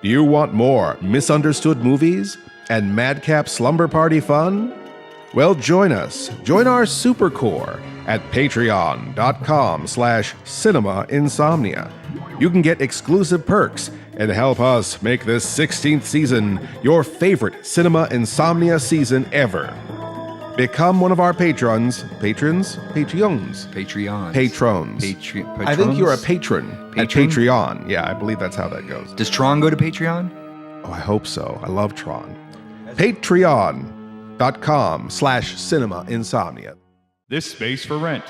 Do you want more misunderstood movies and madcap slumber party fun? Well, join us. Join our Supercore at patreon.com/Cinema Insomnia. You can get exclusive perks and help us make this 16th season your favorite Cinema Insomnia season ever. Become one of our patrons. I think you're a patron at Patreon. Yeah, I believe that's how that goes. Does Tron go to Patreon? Oh, I hope so. I love Tron. Patreon.com/Cinema Insomnia. This space for rent.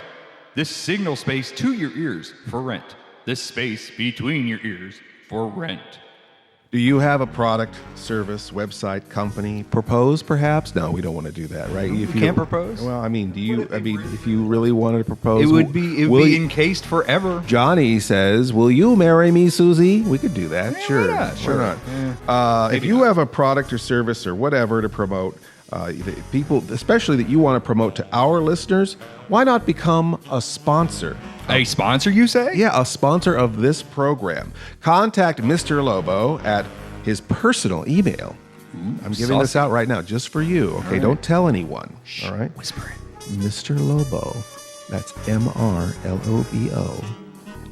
This signal space to your ears for rent. This space between your ears for rent. Do you have a product, service, website, company? Propose, perhaps? No, we don't want to do that, right? If you can't propose? Well, I mean, if you really wanted to propose... It would be encased forever. Johnny says, will you marry me, Susie? We could do that, Yeah, sure. yeah, sure. Why not? If you have a product or service or whatever to promote, people, especially that you want to promote to our listeners, why not become a sponsor? A sponsor, you say? Yeah, a sponsor of this program. Contact Mr. Lobo at his personal email. I'm giving this out right now just for you. Okay, don't tell anyone. Shh, all right? Whisper it. Mr. Lobo, that's MRLOBO,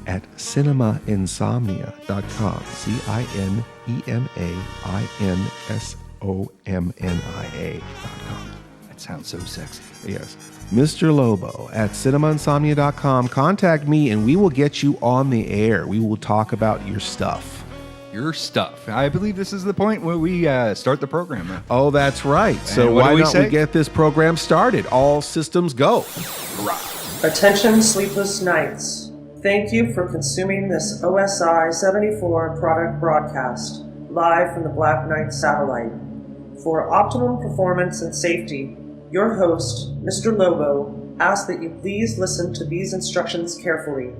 at cinemainsomnia.com. CINEMAINSOMNIA.com. That sounds so sexy. Yes. Mr. Lobo at cinemainsomnia.com. Contact me and we will get you on the air. We will talk about your stuff. Your stuff. I believe this is the point where we start the program. Huh? Oh, that's right. So why don't we get this program started? All systems go. Hurrah. Attention, Sleepless Knights. Thank you for consuming this OSI 74 product broadcast live from the Black Knight satellite. For optimum performance and safety, your host, Mr. Lobo, asks that you please listen to these instructions carefully.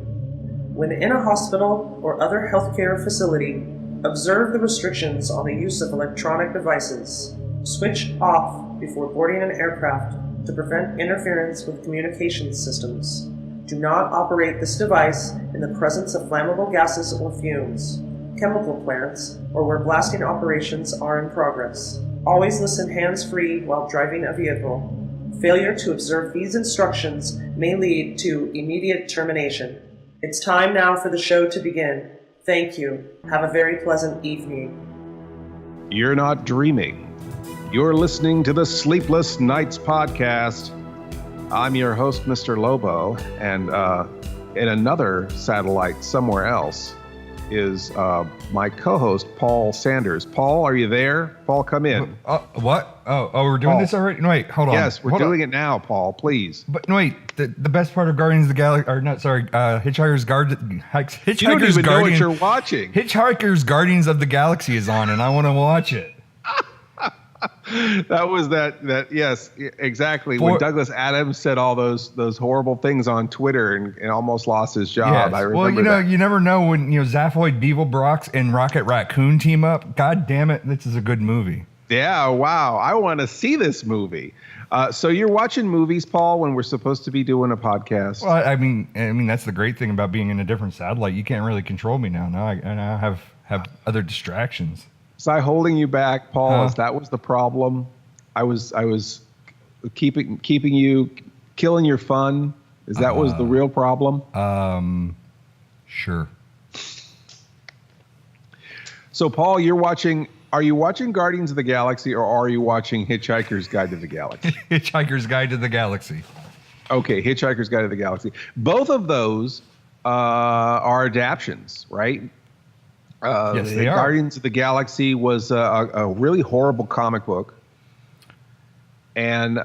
When in a hospital or other healthcare facility, observe the restrictions on the use of electronic devices. Switch off before boarding an aircraft to prevent interference with communications systems. Do not operate this device in the presence of flammable gases or fumes, chemical plants, or where blasting operations are in progress. Always listen hands-free while driving a vehicle. Failure to observe these instructions may lead to immediate termination. It's time now for the show to begin. Thank you. Have a very pleasant evening. You're not dreaming. You're listening to the Sleepless Knights podcast. I'm your host, Mr. Lobo, and in another satellite somewhere else is my co-host, Paul Sanders. Paul, are you there? Paul, come in. What? Oh, we're doing Paul. this already? No, wait, hold on. Yes, we're doing it now, Paul, please. But no, wait, the best part of Guardians of the Galaxy, or not, sorry, Hitchhikers You don't even know what you're watching. Hitchhikers Guardians of the Galaxy is on, and I want to watch it. That was that. Yes, exactly. When Douglas Adams said all those horrible things on Twitter and almost lost his job. Yes. I remember Well, you never know when Zaphoid, Beeblebrox, and Rocket Raccoon team up. God damn it, this is a good movie. Yeah, wow. I want to see this movie. So you're watching movies, Paul, when we're supposed to be doing a podcast. Well, I mean that's the great thing about being in a different satellite. You can't really control me now. Now I have other distractions. Was I holding you back, Paul? If that was the problem, I was keeping you, killing your fun. Is that was the real problem? Sure. So, Paul, are you watching Guardians of the Galaxy or are you watching Hitchhiker's Guide to the Galaxy? Hitchhiker's Guide to the Galaxy. Okay, Hitchhiker's Guide to the Galaxy. Both of those are adaptions, right? Yes, they are. Guardians of the Galaxy was a really horrible comic book. And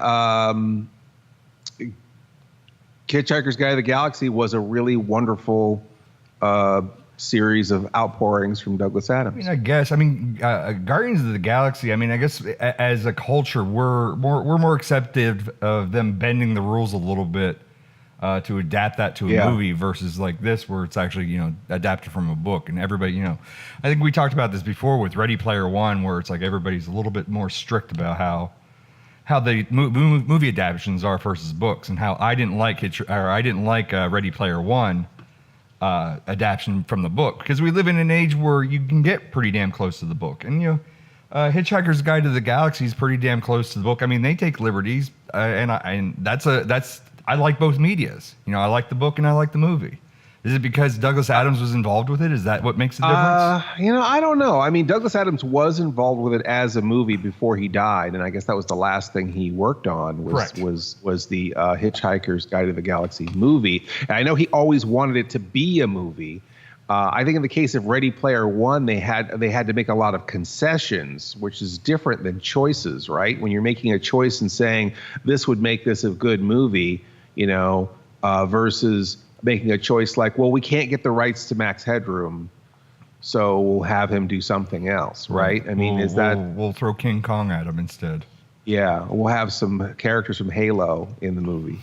Hitchhiker's Guide to the Galaxy was a really wonderful series of outpourings from Douglas Adams. Guardians of the Galaxy, I guess as a culture, we're more acceptive of them bending the rules a little bit to adapt that to a movie versus like this where it's actually, adapted from a book. And everybody, I think we talked about this before with Ready Player One, where it's like everybody's a little bit more strict about how the movie adaptations are versus books, and how I didn't like Ready Player One adaptation from the book, because we live in an age where you can get pretty damn close to the book. And Hitchhiker's Guide to the Galaxy is pretty damn close to the book. I mean, they take liberties, and I like both medias. I like the book and I like the movie. Is it because Douglas Adams was involved with it? Is that what makes the difference? I don't know. I mean, Douglas Adams was involved with it as a movie before he died, and I guess that was the last thing he worked on was the Hitchhiker's Guide to the Galaxy movie. And I know he always wanted it to be a movie. I think in the case of Ready Player One, they had to make a lot of concessions, which is different than choices, right? When you're making a choice and saying this would make this a good movie, versus making a choice like, well, we can't get the rights to Max Headroom, so we'll have him do something else, right? I mean, we'll throw King Kong at him instead? Yeah, we'll have some characters from Halo in the movie.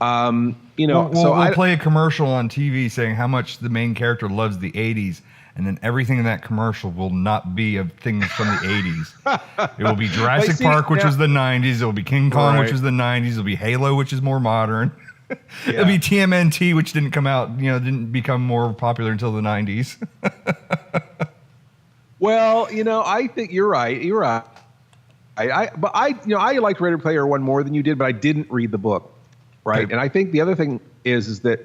We'll play a commercial on TV saying how much the main character loves the 80s, and then everything in that commercial will not be of things from the 80s. It will be Jurassic Park, which was the 90s. It will be King Kong, which was the 90s. It'll be Halo, which is more modern. It'll be TMNT, which didn't come out, didn't become more popular until the 90s. Well, I think you're right. I liked Ready Player One more than you did, but I didn't read the book, right? Okay. And I think the other thing is that,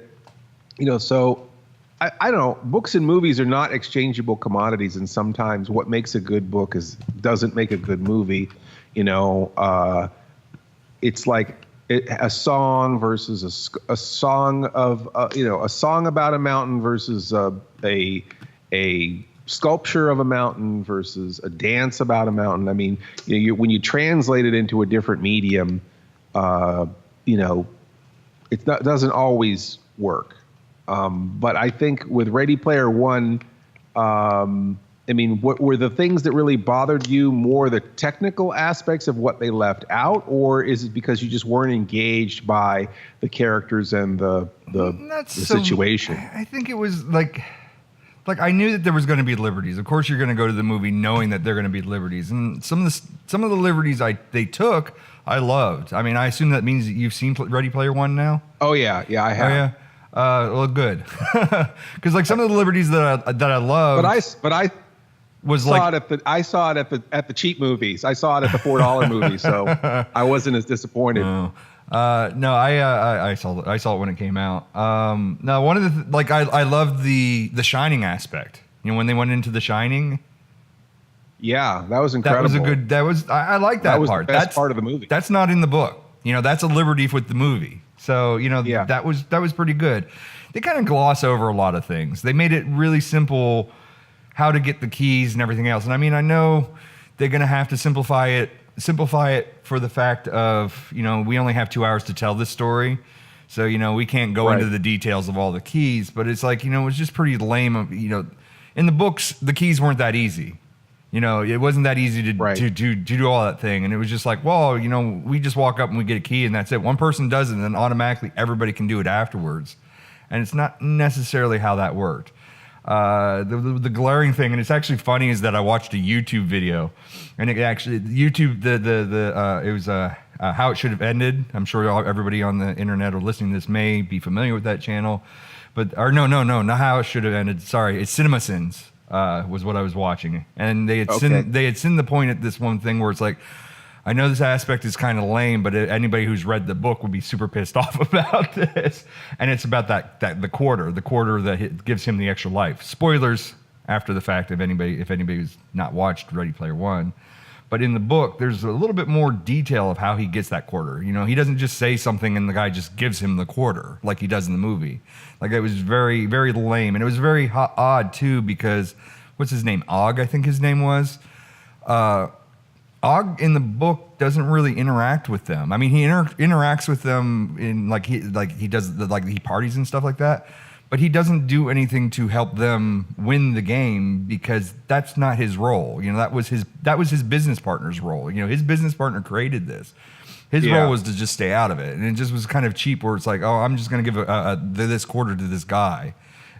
so I don't know, books and movies are not exchangeable commodities, and sometimes what makes a good book doesn't make a good movie. It's like a song versus a song of a song about a mountain versus a sculpture of a mountain versus a dance about a mountain. I mean, when you translate it into a different medium, it doesn't always work. But I think with Ready Player One, what were the things that really bothered you more, the technical aspects of what they left out, or is it because you just weren't engaged by the characters and the situation? I think it was like I knew that there was going to be liberties. Of course, you're going to go to the movie knowing that they're going to be liberties, and some of the liberties they took, I loved. I mean, I assume that means that you've seen Ready Player One now. Oh yeah, I have. Oh, yeah. Well, good, because like some of the liberties that I loved. But I saw it at the cheap movies. I saw it at the $4 movie, so I wasn't as disappointed. No, I saw it when it came out. No, one of the I loved the Shining aspect. When they went into The Shining. Yeah, that was incredible. I like that part. The best part of the movie. That's not in the book. That's a liberty with the movie. So, that was pretty good. They kind of gloss over a lot of things. They made it really simple how to get the keys and everything else. And I mean, I know they're going to have to simplify it for the fact of, we only have 2 hours to tell this story. So, we can't go into the details of all the keys, but it's like, it was just pretty lame. In the books, the keys weren't that easy. It wasn't that easy to do all that thing. And it was just like, well, we just walk up and we get a key and that's it. One person does it and then automatically everybody can do it afterwards. And it's not necessarily how that worked. The glaring thing, and it's actually funny, is that I watched a YouTube video, and it actually it was How It Should Have Ended. I'm sure everybody on the internet or listening to this may be familiar with that channel, not How It Should Have Ended. Sorry, it's Cinema Sins was what I was watching, and they had seen the point at this one thing where it's like, I know this aspect is kind of lame, but anybody who's read the book would be super pissed off about this. And it's about the quarter that gives him the extra life. Spoilers after the fact if anybody's not watched Ready Player One. But in the book, there's a little bit more detail of how he gets that quarter. He doesn't just say something and the guy just gives him the quarter like he does in the movie. Like, it was very, very lame. And it was very odd, too, because, what's his name? Og, I think his name was. Og in the book doesn't really interact with them. I mean, he interacts with them in he parties and stuff like that, but he doesn't do anything to help them win the game because that's not his role. That was his business partner's role. His business partner created this. His role was to just stay out of it, and it just was kind of cheap. Where it's like, oh, I'm just going to give this quarter to this guy.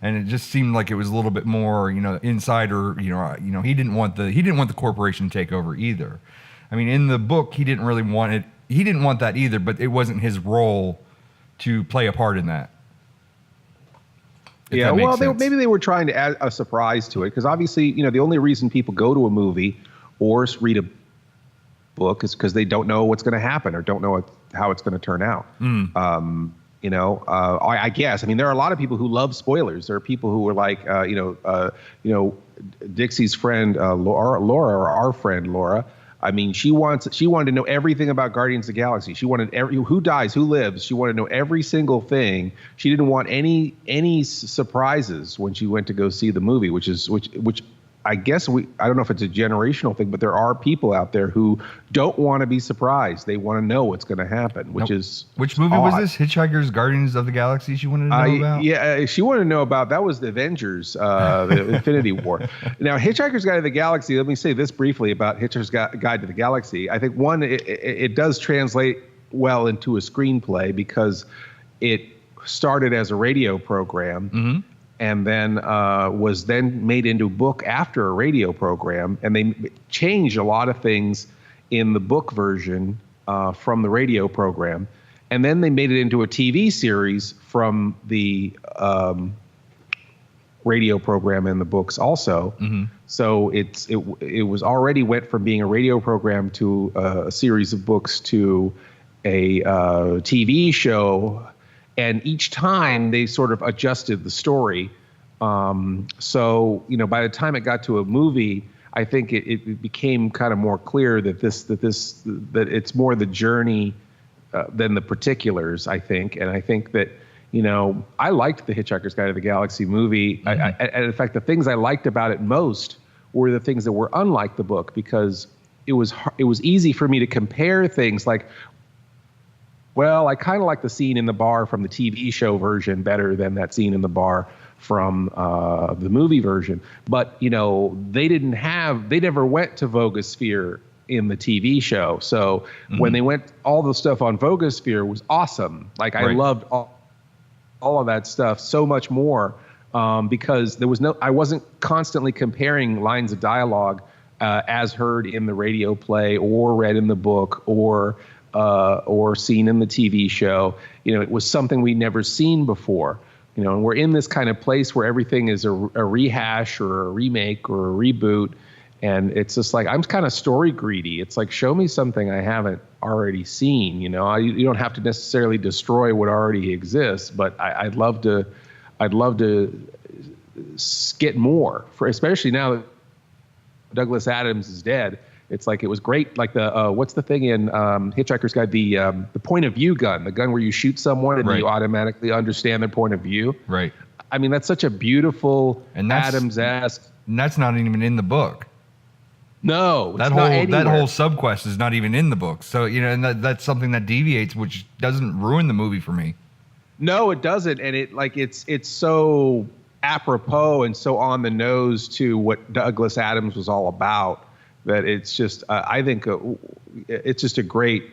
And it just seemed like it was a little bit more, insider. He didn't want the corporation to take over either. I mean, in the book, he didn't really want it. He didn't want that either, but it wasn't his role to play a part in that. Yeah, well, maybe they were trying to add a surprise to it because obviously, the only reason people go to a movie or read a book is because they don't know what's going to happen or don't know how it's going to turn out. I guess. I mean, there are a lot of people who love spoilers. There are people who are like, Dixie's friend Laura, or our friend Laura. I mean, she wanted to know everything about Guardians of the Galaxy. She wanted who dies, who lives. She wanted to know every single thing. She didn't want any surprises when she went to go see the movie, which I guess I don't know if it's a generational thing, but there are people out there who don't want to be surprised. They want to know what's going to happen, which movie odd. was this? Hitchhikers, Guardians of the Galaxy. She wanted to know about. Yeah, she wanted to know about. That was the Avengers, the Infinity War. Now, Hitchhiker's Guide to the Galaxy. Let me say this briefly about Hitchhiker's Guide to the Galaxy. I think one, it does translate well into a screenplay because it started as a radio program. And then was then made into a book after a radio program. And they changed a lot of things in the book version from the radio program. And then they made it into a TV series from the radio program and the books also. So it was already went from being a radio program to a series of books to a TV show. And each time they sort of adjusted the story. So, by the time it got to a movie, I think it became kind of more clear that it's more the journey than the particulars, I think. And I think that, I liked the Hitchhiker's Guide to the Galaxy movie. And in fact, the things I liked about it most were the things that were unlike the book because it was easy for me to compare things like, well, I kind of like the scene in the bar from the TV show version better than that scene in the bar from the movie version. But, they never went to Vogosphere in the TV show. So when they went, all the stuff on Vogosphere was awesome. Like I loved all of that stuff so much more because I wasn't constantly comparing lines of dialogue as heard in the radio play or read in the book or seen in the TV show. It was something we'd never seen before. And we're in this kind of place where everything is a rehash or a remake or a reboot. And it's just like, I'm kind of story greedy. It's like, show me something I haven't already seen. You don't have to necessarily destroy what already exists, but I'd love to get more, especially now that Douglas Adams is dead. It's like it was great. Like what's the thing in Hitchhiker's Guide? The point of view gun, the gun where you shoot someone and you automatically understand their point of view. Right. I mean, that's such a beautiful Adams-esque. And that's not even in the book. No, that whole subquest is not even in the book. So and that's something that deviates, which doesn't ruin the movie for me. No, it doesn't, and it's so apropos and so on the nose to what Douglas Adams was all about. That it's just, I think it's just a great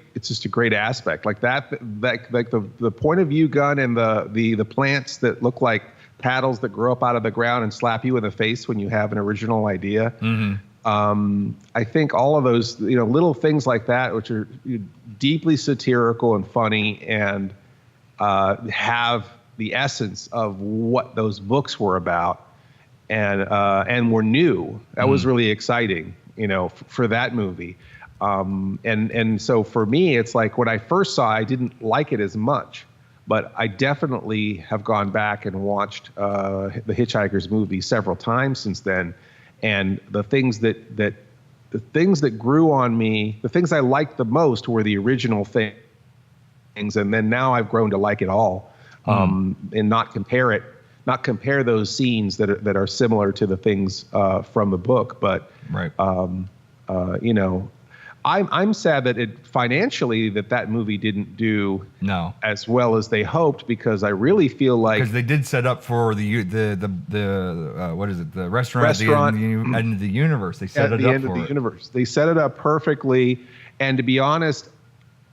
aspect like that like the point of view gun and the plants that look like paddles that grow up out of the ground and slap you in the face when you have an original idea. I think all of those, little things like that, which are deeply satirical and funny and have the essence of what those books were about and were new. That was really exciting. For that movie. And so for me, it's like when I first saw it, I didn't like it as much, but I definitely have gone back and watched the Hitchhikers movie several times since then. And the things that grew on me, the things I liked the most were the original things. And then now I've grown to like it all and not compare those scenes that are similar to the things from the book. But I'm sad that financially that movie didn't do as well as they hoped because I really feel like because they did set up for the what is it, the restaurant at the end of the universe. They set it up at the end of the universe. They set it up perfectly. And to be honest,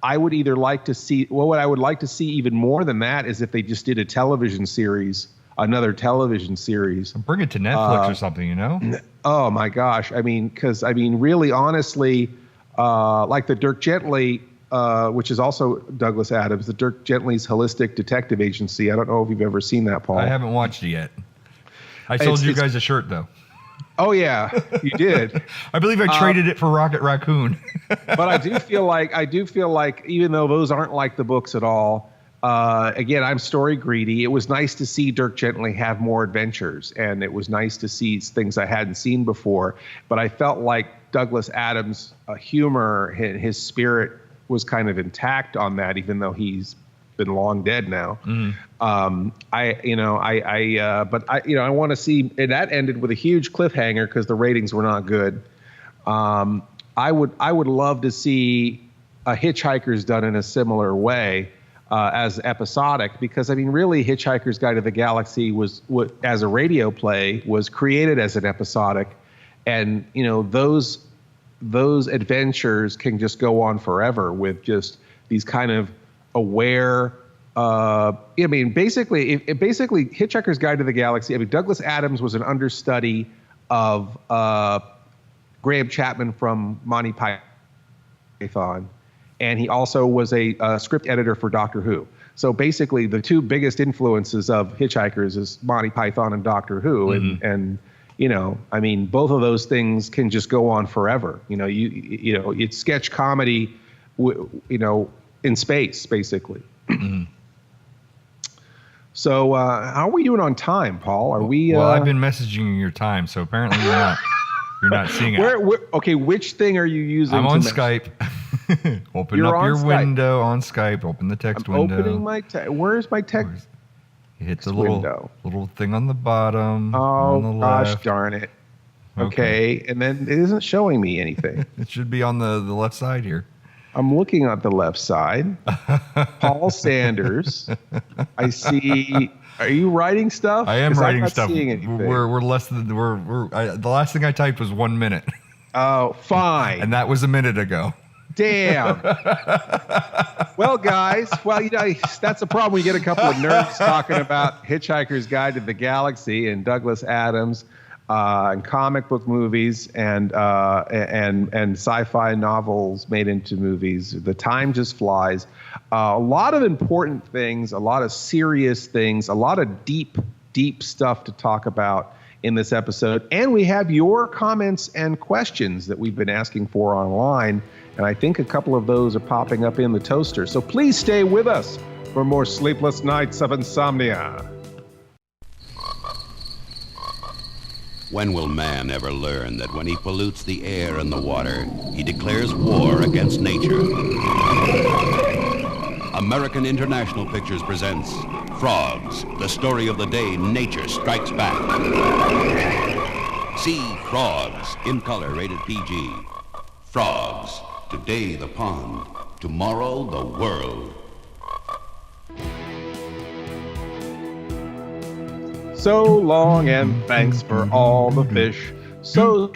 I would either like to see what I would like to see even more than that is if they just did another television series. Bring it to Netflix or something, Oh my gosh. Really honestly, like the Dirk Gently which is also Douglas Adams, the Dirk Gently's Holistic Detective Agency. I don't know if you've ever seen that, Paul. I haven't watched it yet. I sold you guys a shirt, though. Oh, yeah, you did. I believe I traded it for Rocket Raccoon. But I do feel like even though those aren't like the books at all, again, I'm story greedy. It was nice to see Dirk Gently have more adventures, and it was nice to see things I hadn't seen before. But I felt like Douglas Adams' humor, his spirit was kind of intact on that, even though he's been long dead now. I want to see, and that ended with a huge cliffhanger because the ratings were not good. I would love to see Hitchhikers done in a similar way as episodic, because I mean, really, Hitchhiker's Guide to the Galaxy was as a radio play was created as an episodic, and those adventures can just go on forever with just these kind of aware. Basically Hitchhiker's Guide to the Galaxy. I mean, Douglas Adams was an understudy of Graham Chapman from Monty Python, and he also was a script editor for Doctor Who. So basically, the two biggest influences of Hitchhikers is Monty Python and Doctor Who, and both of those things can just go on forever. It's sketch comedy, in space, basically. So how are we doing on time, Paul? Are we? Well, I've been messaging your time, so apparently you're not seeing it. Okay, which thing are you using? I'm on Skype. Open up your window on Skype. Open the text window. Opening my text. Where's my text? You hit the little thing on the bottom. Oh, on the gosh left. Darn it. Okay, and then it isn't showing me anything. It should be on the left side here. I'm looking at the left side. Paul Sanders. I see. Are you writing stuff? I am writing I'm not stuff. Seeing anything. We're less than the last thing I typed was 1 minute. Oh, fine. And that was a minute ago. Damn. Well, guys, that's a problem. We get a couple of nerds talking about Hitchhiker's Guide to the Galaxy and Douglas Adams, and comic book movies and sci-fi novels made into movies. The time just flies. A lot of important things, a lot of serious things, a lot of deep stuff to talk about in this episode. And we have your comments and questions that we've been asking for online. And I think a couple of those are popping up in the toaster. So please stay with us for more Sleepless Nights of Insomnia. When will man ever learn that when he pollutes the air and the water, he declares war against nature? American International Pictures presents Frogs, the story of the day nature strikes back. See Frogs, in color, rated PG. Frogs, today the pond, tomorrow the world. So long and thanks for all the fish. So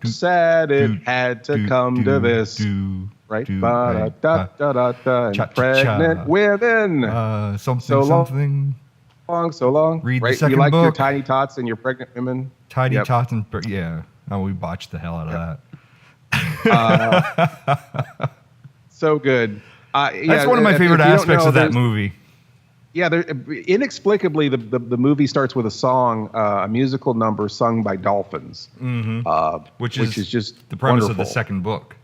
sad it had to come to this. Right? Ba-da-da-da-da-da. And pregnant women. Something. So long. Read the right? second You like your book. tiny tots and your pregnant women? Tidy Yep. tots and yeah. Oh, we botched the hell out of that. So good. That's one of my favorite aspects of that movie. Yeah, inexplicably, the movie starts with a song, a musical number sung by dolphins, Which is just the premise of wonderful. the second book.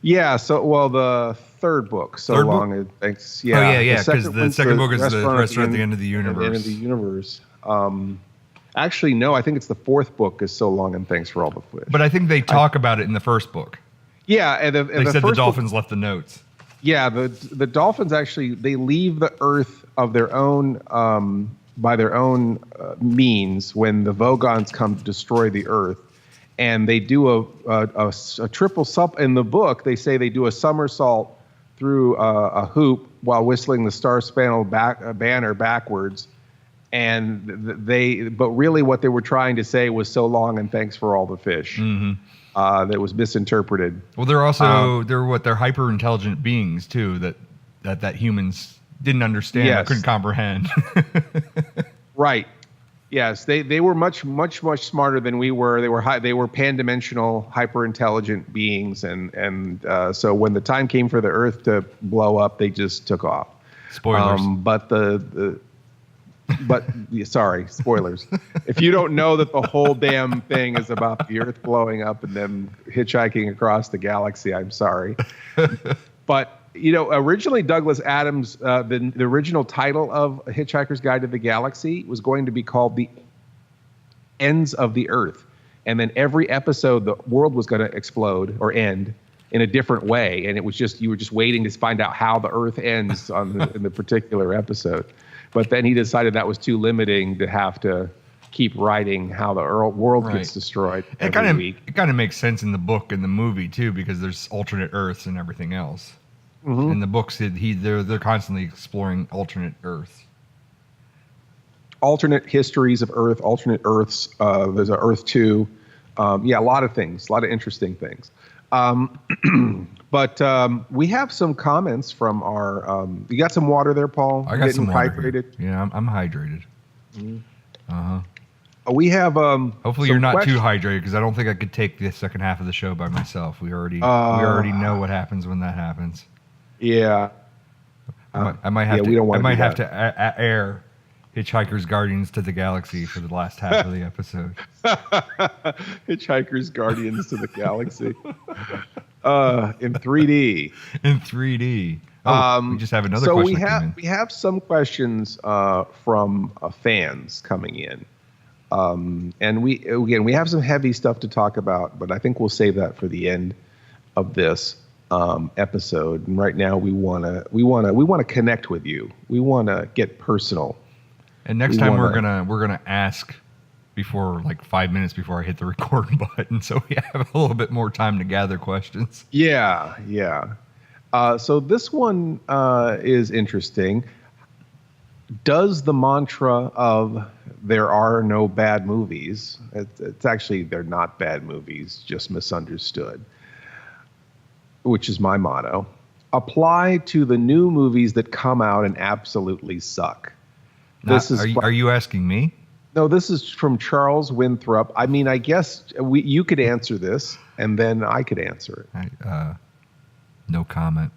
Yeah, the third book, Third long. book? Thanks. Yeah, Oh yeah, because the second book is the restaurant at the end of the At the end universe. of the universe. Actually, no, I think it's the fourth book is So Long and Thanks for All the Fish. But I think they talk about it in the first book. Yeah, and They said the dolphins left the notes. Yeah, the dolphins actually they leave the Earth of their own by their own means when the Vogons come to destroy the Earth, and they do a triple in the book. They say they do a somersault through a hoop while whistling the Star-Spangled Banner backwards, but really what they were trying to say was so long and thanks for all the fish. That was misinterpreted. Well, they're also they're hyper intelligent beings too that humans didn't understand or Yes. couldn't comprehend. Right. Yes, they were much smarter than we were. They were pan-dimensional, hyper-intelligent beings, and so when the time came for the Earth to blow up, they just took off. Spoilers. But sorry, spoilers. If you don't know that the whole damn thing is about the Earth blowing up and them hitchhiking across the galaxy, I'm sorry. But originally Douglas Adams, the original title of Hitchhiker's Guide to the Galaxy was going to be called The Ends of the Earth. And then every episode, the world was going to explode or end in a different way. And it was you were just waiting to find out how the Earth ends in the particular episode. But then he decided that was too limiting to have to keep writing how the world gets destroyed every week. It kind of makes sense in the book and the movie, too, because there's alternate Earths and everything else. Mm-hmm. In the books, they're constantly exploring alternate Earths. Alternate histories of Earth, alternate Earths. There's an Earth 2. A lot of things, a lot of interesting things. But we have some comments from our. You got some water there, Paul? I got some water. Hydrated? Yeah, I'm hydrated. Mm-hmm. We have. Hopefully, you're not too hydrated, because I don't think I could take the second half of the show by myself. We already know what happens when that happens. Yeah. I might have to air Hitchhiker's Guardians to the Galaxy for the last half of the episode. Hitchhiker's Guardians to the Galaxy. In 3D. In 3D. We just have another question. So we have some questions from fans coming in. And we have some heavy stuff to talk about, but I think we'll save that for the end of this episode. And right now we want to connect with you. We want to get personal. And next time we're gonna ask before, like 5 minutes before I hit the record button, so we have a little bit more time to gather questions. Yeah. So this one is interesting. Does the mantra of "there are no bad movies," it's actually they're not bad movies, just misunderstood, which is my motto, apply to the new movies that come out and absolutely suck? Are you asking me? No, this is from Charles Winthrop. I mean, I guess you could answer this, and then I could answer it. No comment.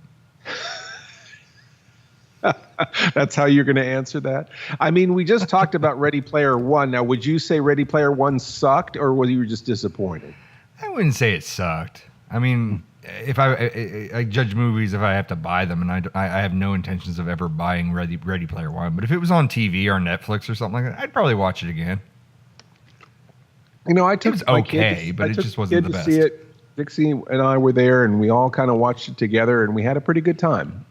That's how you're going to answer that? I mean, we just talked about Ready Player One. Now, would you say Ready Player One sucked, or were you just disappointed? I wouldn't say it sucked. I mean, if I judge movies if I have to buy them, and I have no intentions of ever buying Ready Player One. But if it was on TV or Netflix or something like that, I'd probably watch it again. I took it was okay, but it just wasn't the best. To see it. Dixie and I were there, and we all kind of watched it together, and we had a pretty good time.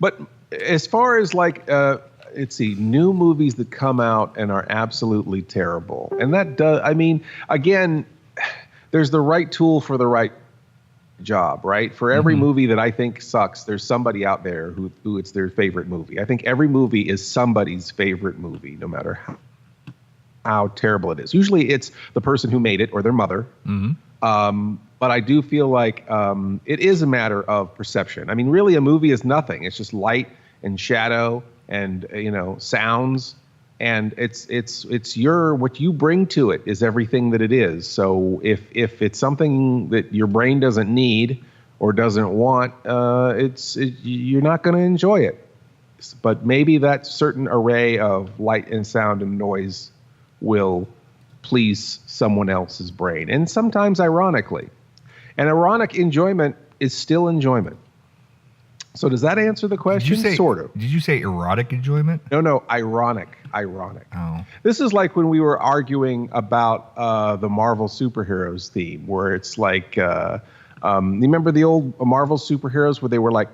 But as far as let's see, new movies that come out and are absolutely terrible, and that does. I mean, again, there's the right tool for the right job, right? For every movie that I think sucks, there's somebody out there who it's their favorite movie. I think every movie is somebody's favorite movie, no matter how terrible it is. Usually it's the person who made it or their mother. But I do feel like it is a matter of perception. I mean, really, a movie is nothing. It's just light and shadow and sounds, and it's what you bring to it is everything that it is. So if it's something that your brain doesn't need or doesn't want, you're not going to enjoy it. But maybe that certain array of light and sound and noise will please someone else's brain, and sometimes ironically. And ironic enjoyment is still enjoyment. So does that answer the question? Sort of. Did you say erotic enjoyment? No, ironic. Oh. This is like when we were arguing about the Marvel superheroes theme, where it's like, you remember the old Marvel superheroes where they were like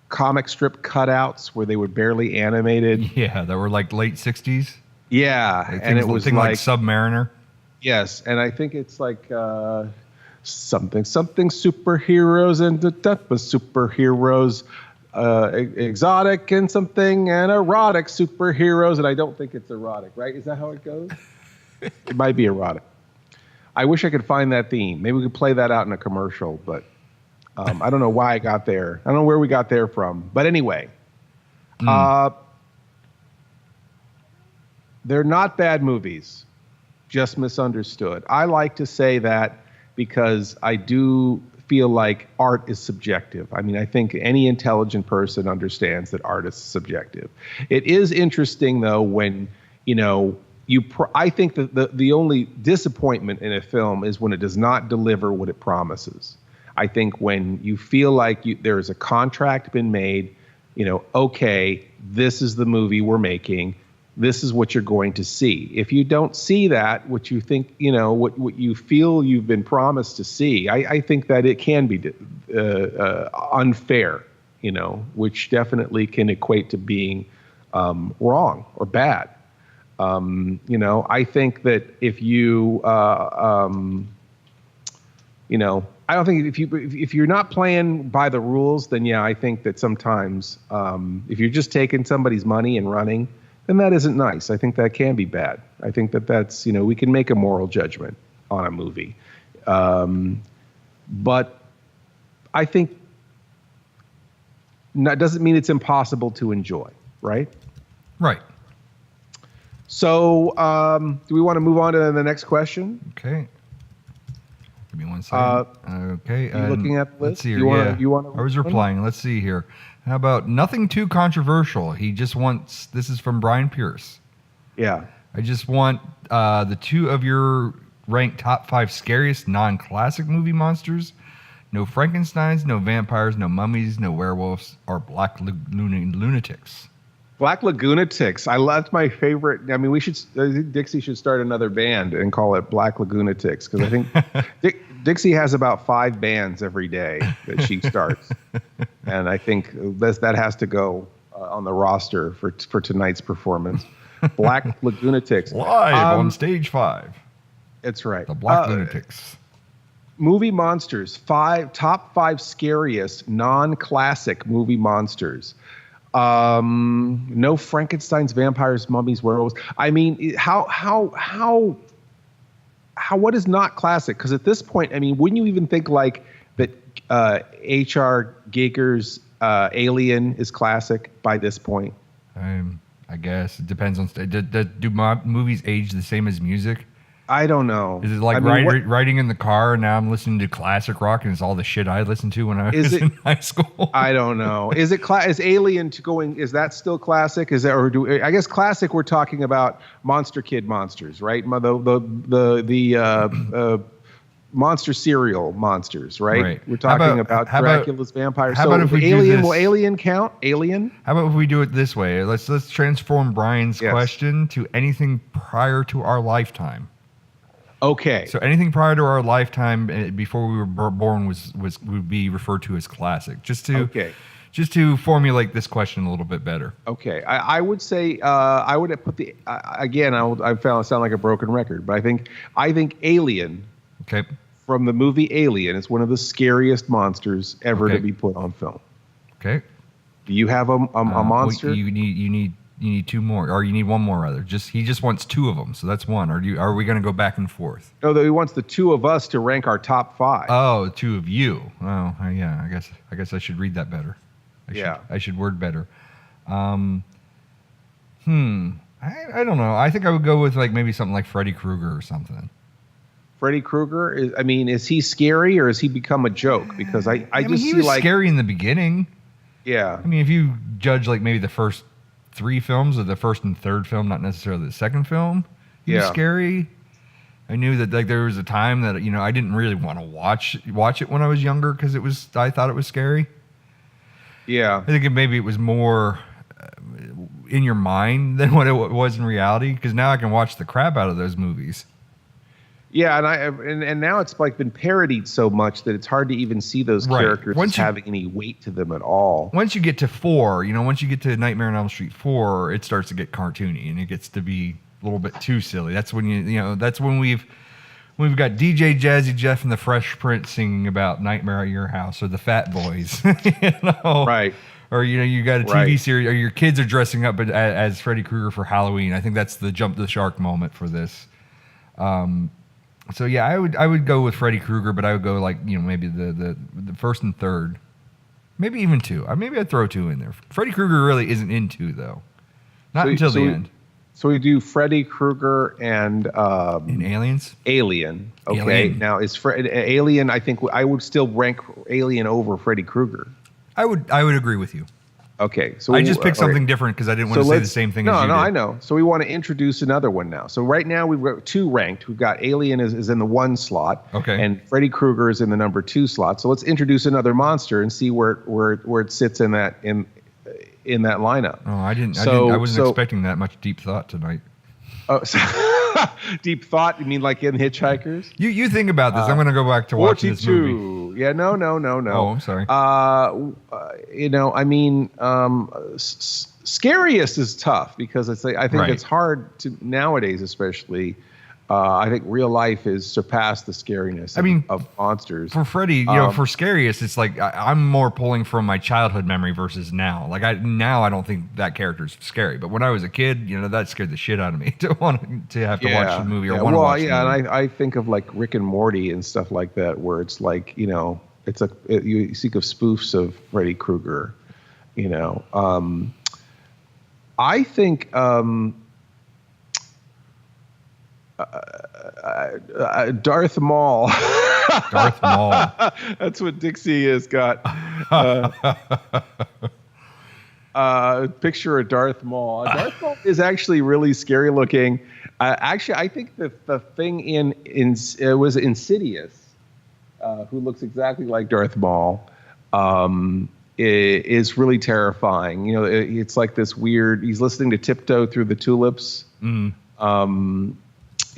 comic strip cutouts where they were barely animated? Yeah, that were like late 60s. Yeah, and it was like Submariner. Yes, and I think it's like something superheroes and the type of superheroes, exotic and something and erotic superheroes, and I don't think it's erotic, right? Is that how it goes? It might be erotic. I wish I could find that theme. Maybe we could play that out in a commercial, but I don't know why I got there. I don't know where we got there from, but anyway. They're not bad movies, just misunderstood. I like to say that because I do feel like art is subjective. I mean, I think any intelligent person understands that art is subjective. It is interesting, though, when, I think that the only disappointment in a film is when it does not deliver what it promises. I think when you feel like there is a contract been made, okay, this is the movie we're making. This is what you're going to see. If you don't see that, what you think, what you feel you've been promised to see, I think that it can be unfair, which definitely can equate to being wrong or bad. I think that if you, I don't think if you're not playing by the rules, then yeah, I think that sometimes if you're just taking somebody's money and running, then that isn't nice. I think that can be bad. I think that's, we can make a moral judgment on a movie. But I think that doesn't mean it's impossible to enjoy, right? Right. So do we want to move on to the next question? Okay. Give me one second. Okay. Are you looking at the list? Let's see here. You want I was replying. Let's see here. How about nothing too controversial? He just wants, this is from Brian Pierce. Yeah. I just want the two of your ranked top 5 scariest non-classic movie monsters. No Frankensteins, no vampires, no mummies, no werewolves, or black lunatics. Black Lagunatics. That's my favorite. I mean, I think Dixie should start another band and call it Black Lagunatics, because I think Dixie has about 5 bands every day that she starts. And I think that has to go on the roster for tonight's performance. Black Lagunatics. Live on stage 5. That's right. The Black Lunatics. Movie monsters. Top 5 scariest non-classic movie monsters. No Frankensteins, vampires, mummies, werewolves. I mean, what is not classic? Because at this point, I mean, wouldn't you even think like that H.R. Giger's Alien is classic by this point? I guess it depends on. Do movies age the same as music? I don't know. Is it like riding in the car and now I'm listening to classic rock and it's all the shit I listened to when I was in high school? I don't know. Is Alien is that still classic? I guess classic we're talking about Monster Kid monsters, right? The monster cereal monsters, right? We're talking about Dracula's vampires. How about if we Alien, do this? Will Alien count? Alien? How about if we do it this way? Let's transform Brian's question to anything prior to our lifetime. Okay. So anything prior to our lifetime before we were born would be referred to as classic. Just to formulate this question a little bit better. Okay. I would say I would put I sound like a broken record, but I think Alien. Okay. From the movie Alien is one of the scariest monsters ever to be put on film. Okay. Do you have a monster? Well, you need 2 more, or you need 1 more rather. He just wants 2 of them, so that's 1. Are we going to go back and forth? No, he wants the 2 of us to rank our top 5. Oh, 2 of you. Oh, yeah. I guess I should read that better. I should word better. I don't know. I think I would go with like maybe something like Freddy Krueger or something. Freddy Krueger is he scary or has he become a joke? Because I just he see was like scary in the beginning. Yeah. I mean, if you judge like maybe the first 3 films or the first and third film, not necessarily the second film, he was scary. I knew that like there was a time that I didn't really want to watch it when I was younger because I thought it was scary. Yeah. I think maybe it was more in your mind than what it was in reality, because now I can watch the crap out of those movies. Yeah, and now it's like been parodied so much that it's hard to even see those characters as having any weight to them at all. Once you get to 4, once you get to Nightmare on Elm Street 4, it starts to get cartoony and it gets to be a little bit too silly. That's when that's when we've got DJ Jazzy Jeff and the Fresh Prince singing about Nightmare at Your House or the Fat Boys, right? Or you got a TV series, or your kids are dressing up as Freddy Krueger for Halloween. I think that's the jump the shark moment for this. So yeah, I would go with Freddy Krueger, but I would go like maybe the first and third, maybe even 2. Maybe I'd throw 2 in there. Freddy Krueger really isn't in 2 though, not until the end. So we do Freddy Krueger and Aliens. Alien. Okay. Alien. Now is Alien? I think I would still rank Alien over Freddy Krueger. I would agree with you. Okay. So I just picked something different because I didn't want to say the same thing as you did. No, I know. So we want to introduce another one now. So right now we've got 2 ranked. We've got Alien is in the 1 slot. Okay. And Freddy Krueger is in the number 2 slot. So let's introduce another monster and see where it sits in that lineup. Oh, I wasn't expecting that much deep thought tonight. Oh, so deep thought? You mean like in Hitchhikers? You think about this. I'm going to go back to watch this movie. Yeah, no. Oh, I'm sorry. Scariest is tough because it's like, I think Right. it's hard to nowadays, especially. I think real life has surpassed the scariness of monsters. For Freddy, for scariest, it's like I'm more pulling from my childhood memory versus now. Like now, I don't think that character's scary. But when I was a kid, that scared the shit out of me to want to have to watch the movie or want to watch the movie. And I think of like Rick and Morty and stuff like that, where it's like you speak of spoofs of Freddy Krueger. I think. Darth Maul. Darth Maul. That's what Dixie has got. Picture of Darth Maul. Darth Maul is actually really scary looking. Actually, I think the thing it was Insidious, who looks exactly like Darth Maul, is really terrifying. It's like this weird. He's listening to Tiptoe Through the Tulips.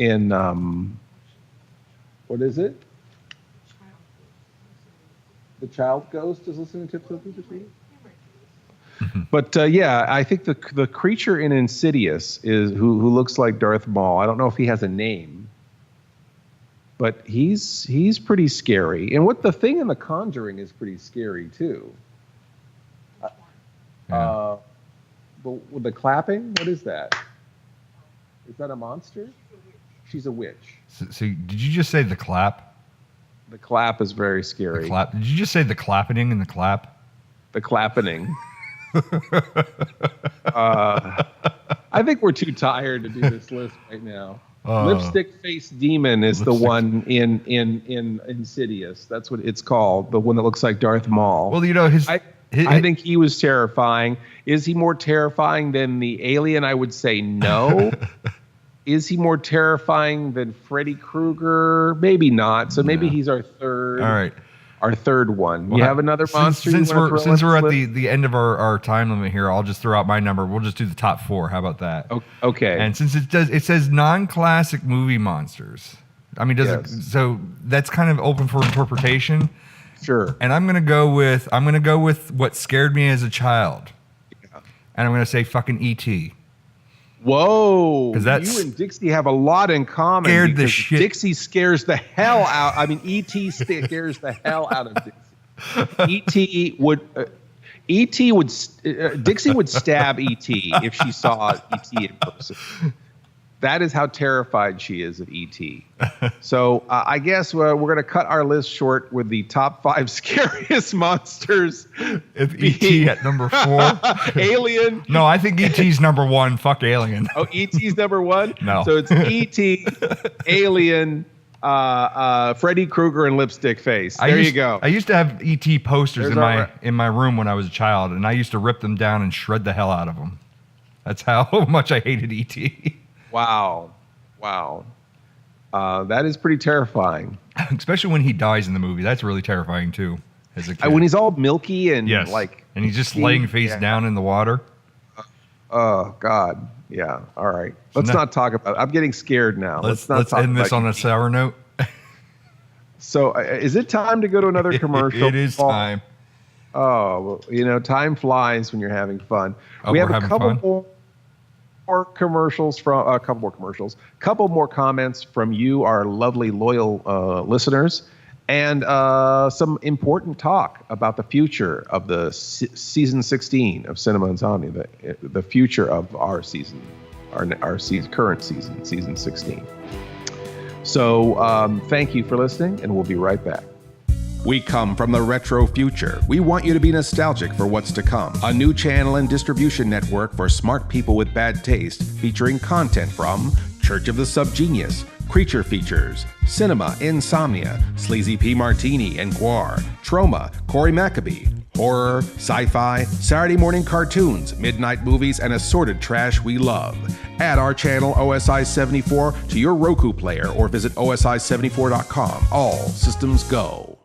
In what is it? The Child Ghost is listening to Tiptoe Through the Tulips. But I think the creature in Insidious is who looks like Darth Maul. I don't know if he has a name, but he's pretty scary. And what the thing in The Conjuring is pretty scary too. But with the clapping, what is that? Is that a monster? She's a witch. So did you just say the clap? The clap is very scary. The clap. Did you just say the clappening and the clap? The clappening. I think we're too tired to do this list right now. Lipstick Face Demon is the one in Insidious. That's what it's called. The one that looks like Darth Maul. Well, I think he was terrifying. Is he more terrifying than the alien? I would say no. Is he more terrifying than Freddy Krueger? Maybe not. So maybe he's our third. All right. Our third one. You have another monster? Since we're at the end of our time limit here, I'll just throw out my number. We'll just do the top 4. How about that? Okay. And since it says non-classic movie monsters. I mean, so that's kind of open for interpretation. Sure. And I'm gonna go with what scared me as a child. Yeah. And I'm gonna say fucking E.T. Whoa! Because you and Dixie have a lot in common. Scared the shit. Dixie scares the hell out. I mean, E.T. scares the hell out of Dixie. Dixie would stab E.T. if she saw E.T. in person. That is how terrified she is of E.T. So I guess we're going to cut our list short with the top 5 scariest monsters. If E.T. at number 4. Alien. No, I think E.T.'s number 1. Fuck Alien. Oh, E.T.'s number 1? No. So it's E.T., Alien, Freddy Krueger, and Lipstick Face. There you go. I used to have E.T. posters in my room when I was a child, and I used to rip them down and shred the hell out of them. That's how much I hated E.T. Wow. That is pretty terrifying. Especially when he dies in the movie. That's really terrifying, too, as a kid. When he's all milky and and he's just laying face down in the water. Oh, God. Yeah. All right. Let's not talk about it. I'm getting scared now. Let's end this on a sour note. So is it time to go to another commercial? It is time. Oh, well, time flies when you're having fun. We have a couple more commercials couple more comments from you, our lovely loyal listeners, and some important talk about the future of the season 16 of Cinema Insomnia, the future of our season, our season, current season 16. So thank you for listening, and we'll be right back. We come from the retro future. We want you to be nostalgic for what's to come. A new channel and distribution network for smart people with bad taste, featuring content from Church of the Subgenius, Creature Features, Cinema Insomnia, Sleazy P. Martini and Guar, Troma, Corey Maccabee, horror, sci-fi, Saturday morning cartoons, midnight movies, and assorted trash we love. Add our channel OSI74 to your Roku player or visit OSI74.com. All systems go.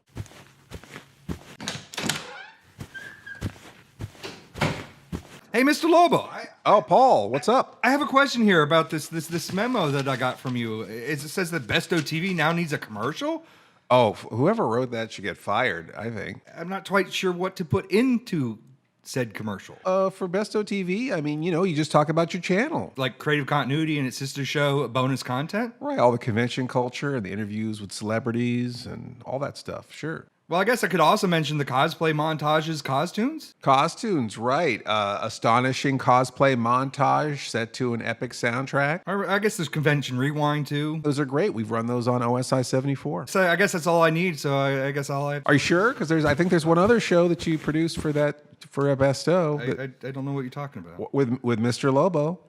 Hey, Mr. Lobo. Oh, Paul, what's up? I have a question here about this memo that I got from you. It says that BESTOW TV now needs a commercial. Oh, whoever wrote that should get fired, I think. I'm not quite sure what to put into said commercial. For BESTOW TV, I mean, you just talk about your channel. Like creative continuity and its sister show, bonus content? Right, all the convention culture and the interviews with celebrities and all that stuff, sure. Well, I guess I could also mention the cosplay montages, cos-tunes. Cos-tunes, right. Astonishing cosplay montage set to an epic soundtrack. I guess there's convention rewind, too. Those are great. We've run those on OSI 74. So I guess that's all I need, so I guess all I have. Are you sure? Because I think there's one other show that you produced for a BESTOW. I don't know what you're talking about. With Mr. Lobo.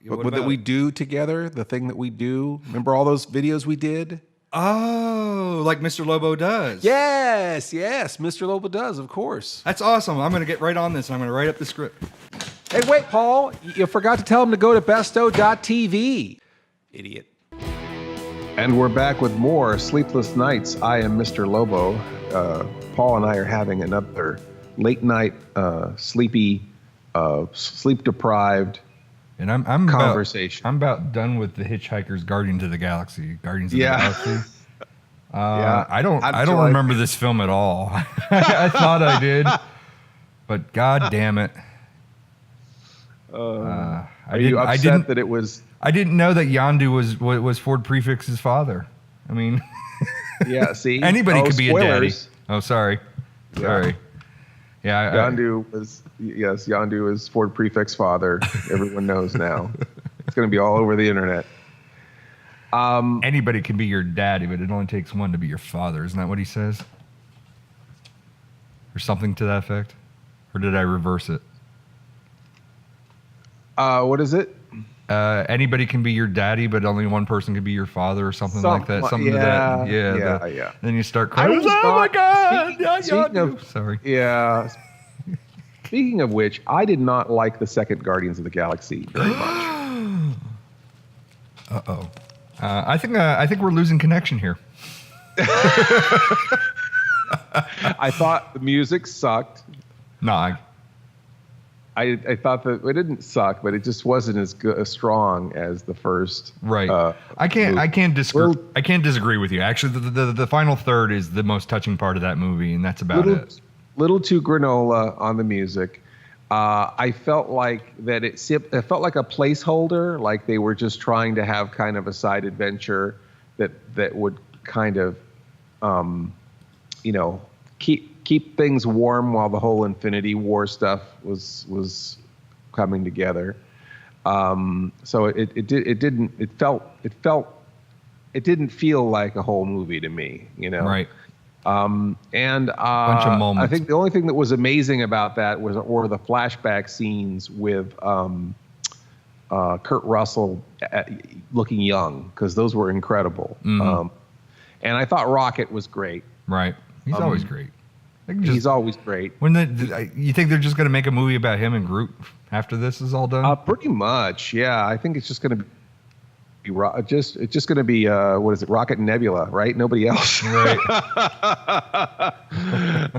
That we do together, the thing that we do. Remember all those videos we did? Oh, like Mr. Lobo does. Yes, Mr. Lobo does, of course. That's awesome. I'm going to get right on this, and I'm going to write up the script. Hey, wait, Paul. You forgot to tell him to go to bestow.tv. Idiot. And we're back with more Sleepless Nights. I am Mr. Lobo. Paul and I are having another late night, sleep deprived and I'm conversation. I'm about done with the Hitchhikers Guardians of the Galaxy. Guardians of the Galaxy. I don't remember this film at all. I thought I did, but god damn it. Are you upset that it was? I didn't know that Yondu was Ford Prefix's father. I mean, yeah. See, anybody could be spoilers. a daddy. Oh, sorry. Yeah, Yondu is Ford Prefix father. Everyone knows now. It's going to be all over the internet. Anybody can be your daddy, but it only takes one to be your father. Isn't that what he says? Or something to that effect? Or did I reverse it? What is it? Anybody can be your daddy, but only one person can be your father, or something like that. Something to that. Yeah. Then you start crying. Oh my God! Sorry. Yeah. Speaking of which, I did not like the second Guardians of the Galaxy very much. Uh-oh. I think we're losing connection here. I thought the music sucked. No, I thought that it didn't suck, but it just wasn't as strong as the first. Right. I can't disagree with you. Actually, the final third is the most touching part of that movie, and that's about it. Little too granola on the music. I felt like that it felt like a placeholder, like they were just trying to have kind of a side adventure that would kind of, keep things warm while the whole Infinity War stuff was coming together. So it didn't feel like a whole movie to me, Right. And bunch of moments. I think the only thing that was amazing about that were the flashback scenes with Kurt Russell looking young, because those were incredible. Mm-hmm. And I thought Rocket was great. Right. He's always great. He's always great. You think they're just going to make a movie about him and Groot after this is all done? Pretty much, yeah. I think it's just going to be it's just going to be what is it? Rocket and Nebula, right? Nobody else. Right.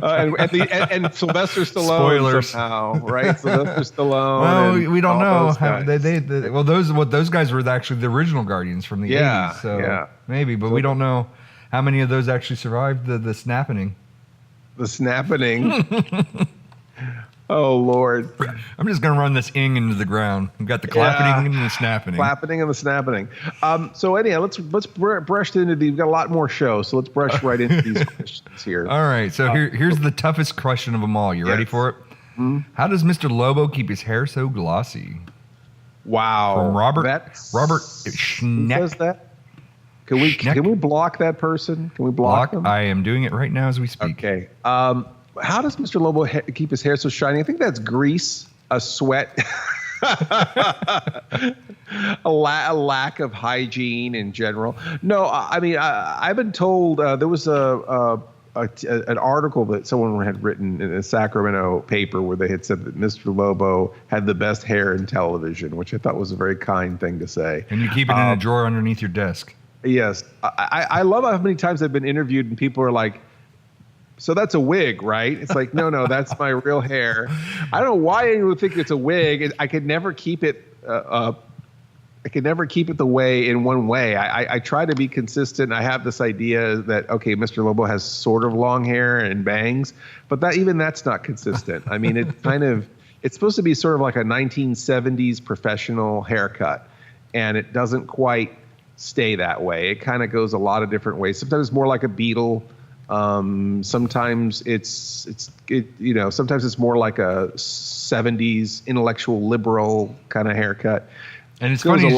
and Sylvester Stallone. Spoilers. Somehow, right? Sylvester Stallone. Well, we don't know how those guys were actually the original Guardians from the 80s. So maybe, but we don't know how many of those actually survived the snapping. The snapping. Oh, Lord. I'm just going to run this ing into the ground. We've got the clapping and the snapping. Clapping and the snapping. So anyhow, let's brush into these. We've got a lot more shows, so let's brush right into these questions here. All right. So here's the toughest question of them all. You ready for it? Mm-hmm. How does Mr. Lobo keep his hair so glossy? Wow. From Robert Who Schneck. says that? Can we block that person? Can we block them? I am doing it right now as we speak. Okay. How does Mr. Lobo keep his hair so shiny? I think that's grease, a sweat, a lack of hygiene in general. No, I mean, I've been told there was an article that someone had written in a Sacramento paper where they had said that Mr. Lobo had the best hair in television, which I thought was a very kind thing to say. And you keep it in a drawer underneath your desk. Yes. I love how many times I've been interviewed and people are like, so that's a wig, right? It's like, no, that's my real hair. I don't know why anyone would think it's a wig. I could never keep it the way in one way. I try to be consistent. I have this idea that, okay, Mr. Lobo has sort of long hair and bangs, but that's not consistent. I mean, it's supposed to be sort of like a 1970s professional haircut, and it doesn't quite stay that way. It kind of goes a lot of different ways. Sometimes it's more like a Beatle. Sometimes sometimes it's more like a 70s intellectual liberal kind of haircut. And it's funny,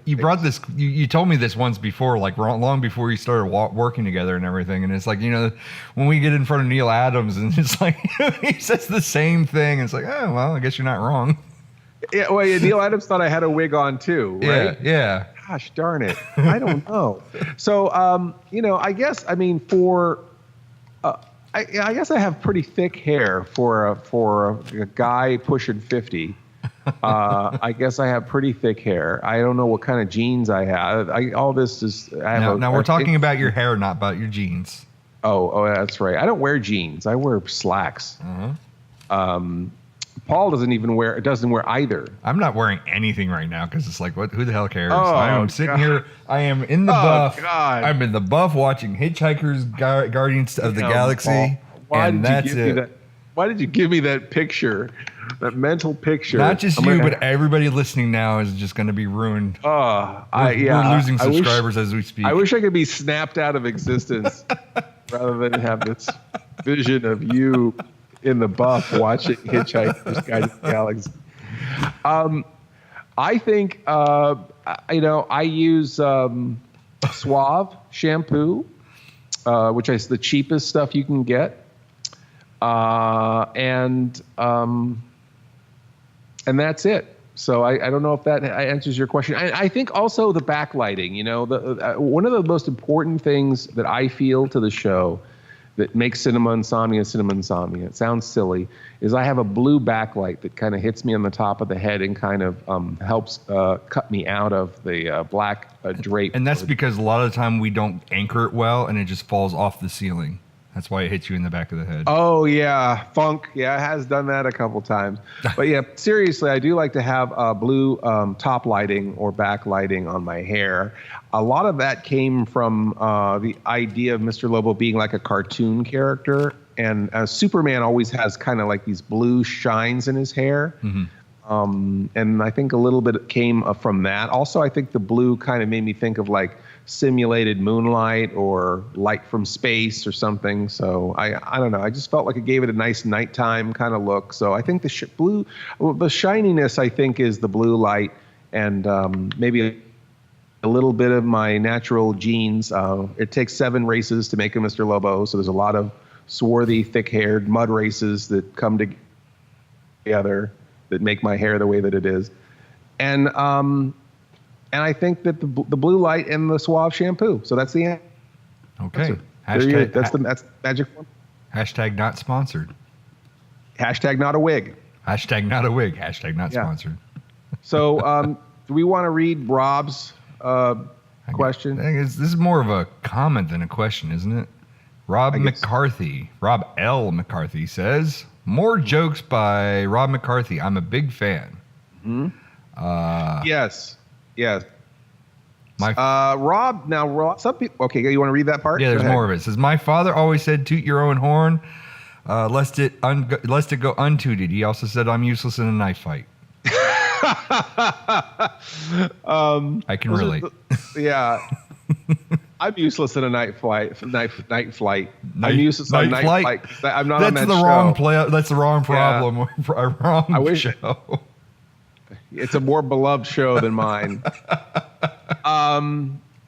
you brought this, you told me this once before, like long before you started working together and everything. And it's like, when we get in front of Neil Adams and it's like, he says the same thing. It's like, oh, well, I guess you're not wrong. Yeah, well, Neil Adams thought I had a wig on too, right? Yeah. Gosh darn it. I don't know. So, I guess, I mean, I guess I have pretty thick hair for a guy pushing 50. I guess I have pretty thick hair. I don't know what kind of genes I have. Now we're talking about your hair, not about your jeans. Oh, that's right. I don't wear jeans. I wear slacks. Uh-huh. Paul doesn't wear either. I'm not wearing anything right now because it's like, who the hell cares? Oh, I am sitting here. I am in the buff. God. I'm in the buff watching Hitchhikers, Guardians of the Galaxy. Why did you give me that picture? That mental picture. Not just but everybody listening now is just going to be ruined. We're losing subscribers as we speak. I wish I could be snapped out of existence rather than have this vision of you in the buff watching Hitchhikers Guide to the Galaxy. I think, I use Suave shampoo, which is the cheapest stuff you can get. And that's it. So I don't know if that answers your question. I think also the backlighting, one of the most important things that I feel to the show that makes Cinema Insomnia, it sounds silly, is I have a blue backlight that kind of hits me on the top of the head and kind of helps cut me out of the black drape. And that's because a lot of the time we don't anchor it well and it just falls off the ceiling. That's why it hits you in the back of the head. Oh, yeah. Funk. Yeah, it has done that a couple times. But yeah, seriously, I do like to have blue top lighting or back lighting on my hair. A lot of that came from the idea of Mr. Lobo being like a cartoon character. And Superman always has kind of like these blue shines in his hair. Mm-hmm. And I think a little bit came from that. Also, I think the blue kind of made me think of like simulated moonlight or light from space or something. So I don't know. I just felt like it gave it a nice nighttime kind of look. So I think the shininess, I think, is the blue light and maybe a little bit of my natural genes. It takes 7 races to make a Mr. Lobo. So there's a lot of swarthy, thick-haired mud races that come together that make my hair the way that it is. And I think that the blue light and the Suave shampoo. So that's the answer. Okay. That's the magic one. Hashtag not sponsored. Hashtag not a wig. Hashtag not a wig. Hashtag not sponsored. So do we want to read Rob's question? I think this is more of a comment than a question, isn't it? Rob L. McCarthy says, more jokes by Rob McCarthy. I'm a big fan. Mm-hmm. Yes. Rob, some people, okay, you want to read that part? Yeah, there's more of it. It says, my father always said, toot your own horn, lest it go untooted. He also said, I'm useless in a knife fight. I can relate. Yeah. I'm useless in a night flight. I'm useless on night flight. I'm not on that show. That's the wrong problem. Yeah. I wish It's a more beloved show than mine.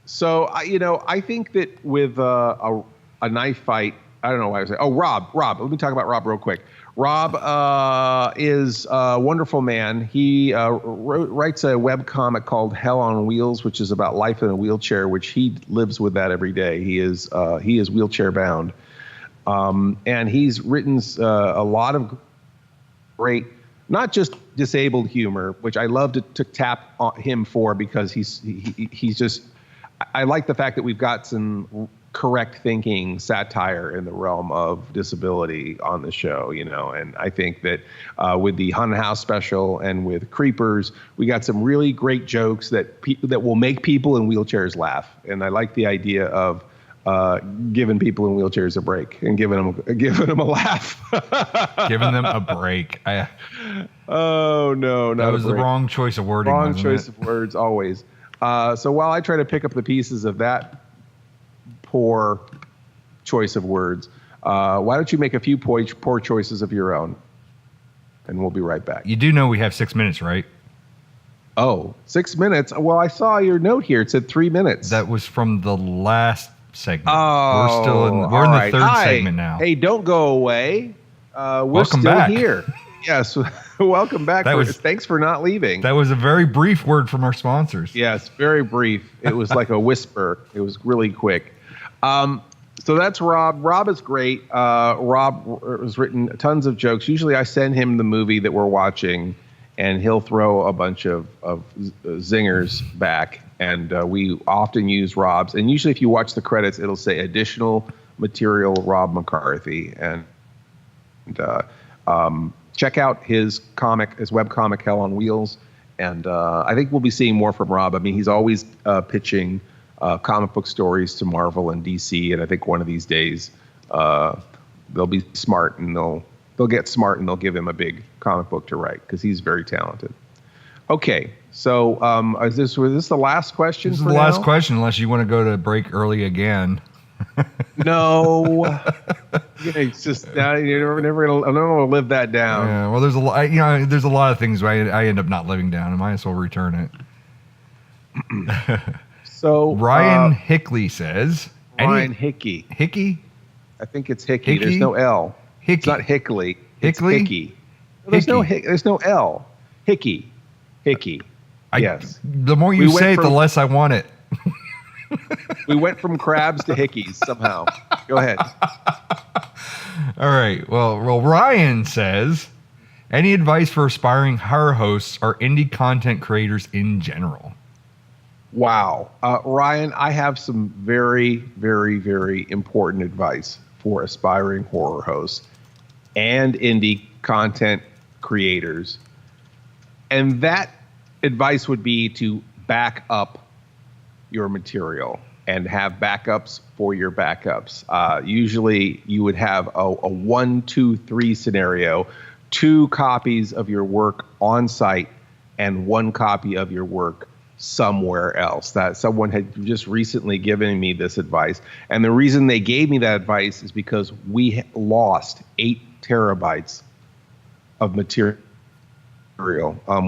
So I think that with a knife fight, I don't know why I was saying. Oh, Rob. Let me talk about Rob real quick. Rob is a wonderful man. He writes a web comic called Hell on Wheels, which is about life in a wheelchair, which he lives with that every day. He is wheelchair bound, and he's written a lot of great, not just disabled humor, which I love to tap on him for, because he's just. I like the fact that we've got some correct thinking satire in the realm of disability on the show, and I think that with the Haunted House special and with Creepers, we got some really great jokes that will make people in wheelchairs laugh, and I like the idea of giving people in wheelchairs a break and giving them a laugh, giving them a break. Oh no, that was the wrong choice of wording. Wrong choice of words always. So while I try to pick up the pieces of that poor choice of words, why don't you make a few poor choices of your own? And we'll be right back. You do know we have 6 minutes, right? Oh, 6 minutes? Well, I saw your note here. It said 3 minutes. That was from the last segment. Oh, we're in the third segment now. Hey, don't go away. We're Welcome still back. here. Yes, welcome back. Thanks for not leaving. That was a very brief word from our sponsors. Yes, very brief. It was like a whisper. It was really quick. So that's Rob. Rob is great. Rob has written tons of jokes. Usually I send him the movie that we're watching, and he'll throw a bunch of zingers back. And we often use Rob's. And usually if you watch the credits, it'll say additional material Rob McCarthy. And check out his webcomic, Hell on Wheels. And I think we'll be seeing more from Rob. I mean, he's always pitching comic book stories to Marvel and DC. And I think one of these days they'll be smart and they'll get smart and they'll give him a big comic book to write, because he's very talented. Okay, so was this the last question? This is the last question, unless you want to go to break early again. No, it's just you're never gonna. I'm never gonna live that down. Yeah, well, there's a lot of things where I end up not living down. I might as well return it. So Ryan Hickley says. Ryan Hickey. Hickey? I think it's Hickey. There's no L. Hickey. It's not Hickley. It's Hickley? Hickey. There's no L. Hickey. Yes. The more you say it, the less I want it. We went from crabs to hickeys somehow. Go ahead. All right. Well, Ryan says, any advice for aspiring horror hosts or indie content creators in general? Wow. Ryan, I have some very, very, very important advice for aspiring horror hosts and indie content creators. And that advice would be to back up your material and have backups for your backups. Usually you would have a 1, 2, 3 scenario, 2 copies of your work on site and 1 copy of your work somewhere else. That someone had just recently given me this advice. And the reason they gave me that advice is because we lost 8 terabytes of material.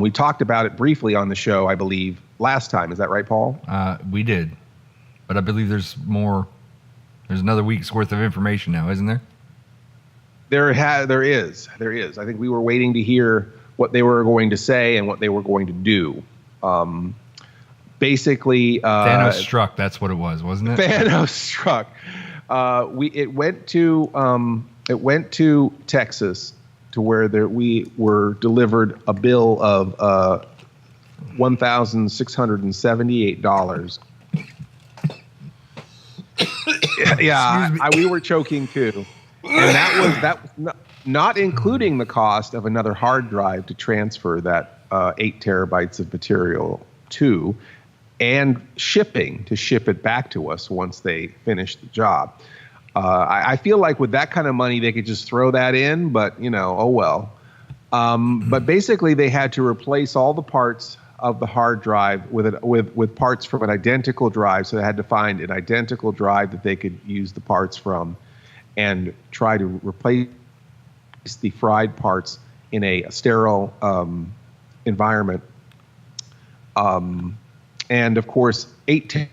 We talked about it briefly on the show, I believe, last time. Is that right, Paul? We did. But I believe there's more. There's another week's worth of information now, isn't there? There is. I think we were waiting to hear what they were going to say and what they were going to do. Basically, Thanos struck. That's what it was, wasn't it? Thanos struck. It went to Texas, to where we were delivered a bill of $1,678. Yeah, we were choking too, and that was not including the cost of another hard drive to transfer that 8 terabytes of material to, and shipping to ship it back to us once they finished the job. I feel like with that kind of money, they could just throw that in, but oh well. But basically, they had to replace all the parts of the hard drive with parts from an identical drive. So they had to find an identical drive that they could use the parts from, and try to replace the fried parts in a sterile environment. And of course, 8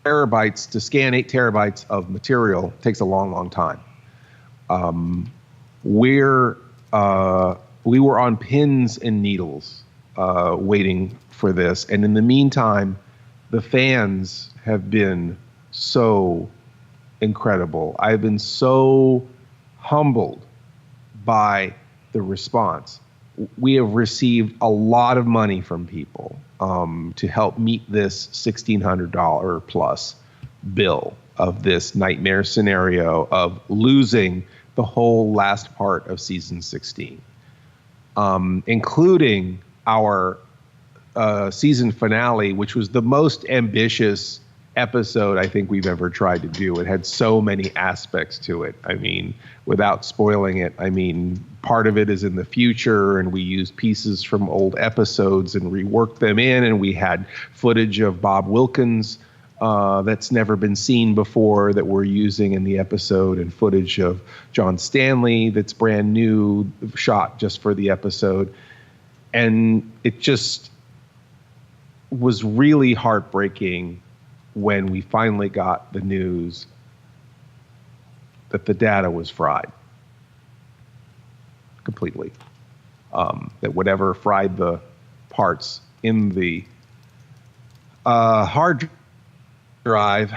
terabytes to scan 8 terabytes of material takes a long, long time. We were on pins and needles waiting for this. And in the meantime, the fans have been so incredible. I've been so humbled by the response. We have received a lot of money from people to help meet this $1,600 plus bill of this nightmare scenario of losing the whole last part of season 16, including our season finale, which was the most ambitious episode I think we've ever tried to do. It had so many aspects to it. I mean, without spoiling it, I mean, part of it is in the future, and we used pieces from old episodes and reworked them in, and we had footage of Bob Wilkins that's never been seen before that we're using in the episode, and footage of John Stanley that's brand new, shot just for the episode. And it just was really heartbreaking when we finally got the news that the data was fried completely. That whatever fried the parts in the hard drive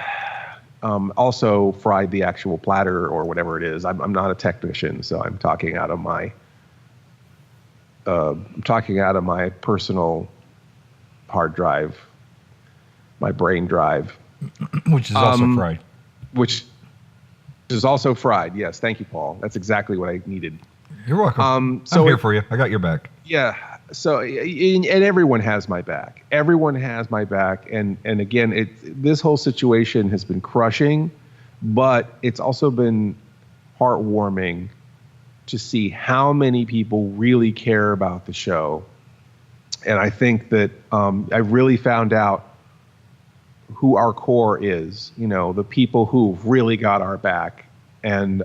also fried the actual platter or whatever it is. I'm not a technician, so I'm talking out of my personal hard drive, my brain drive, which is also fried. Which is also fried. Yes, thank you, Paul. That's exactly what I needed. You're welcome. I'm here for you. I got your back. Yeah. So, and everyone has my back. Everyone has my back. And again, this whole situation has been crushing, but it's also been heartwarming to see how many people really care about the show. And I think that I really found out who our core is, the people who've really got our back. And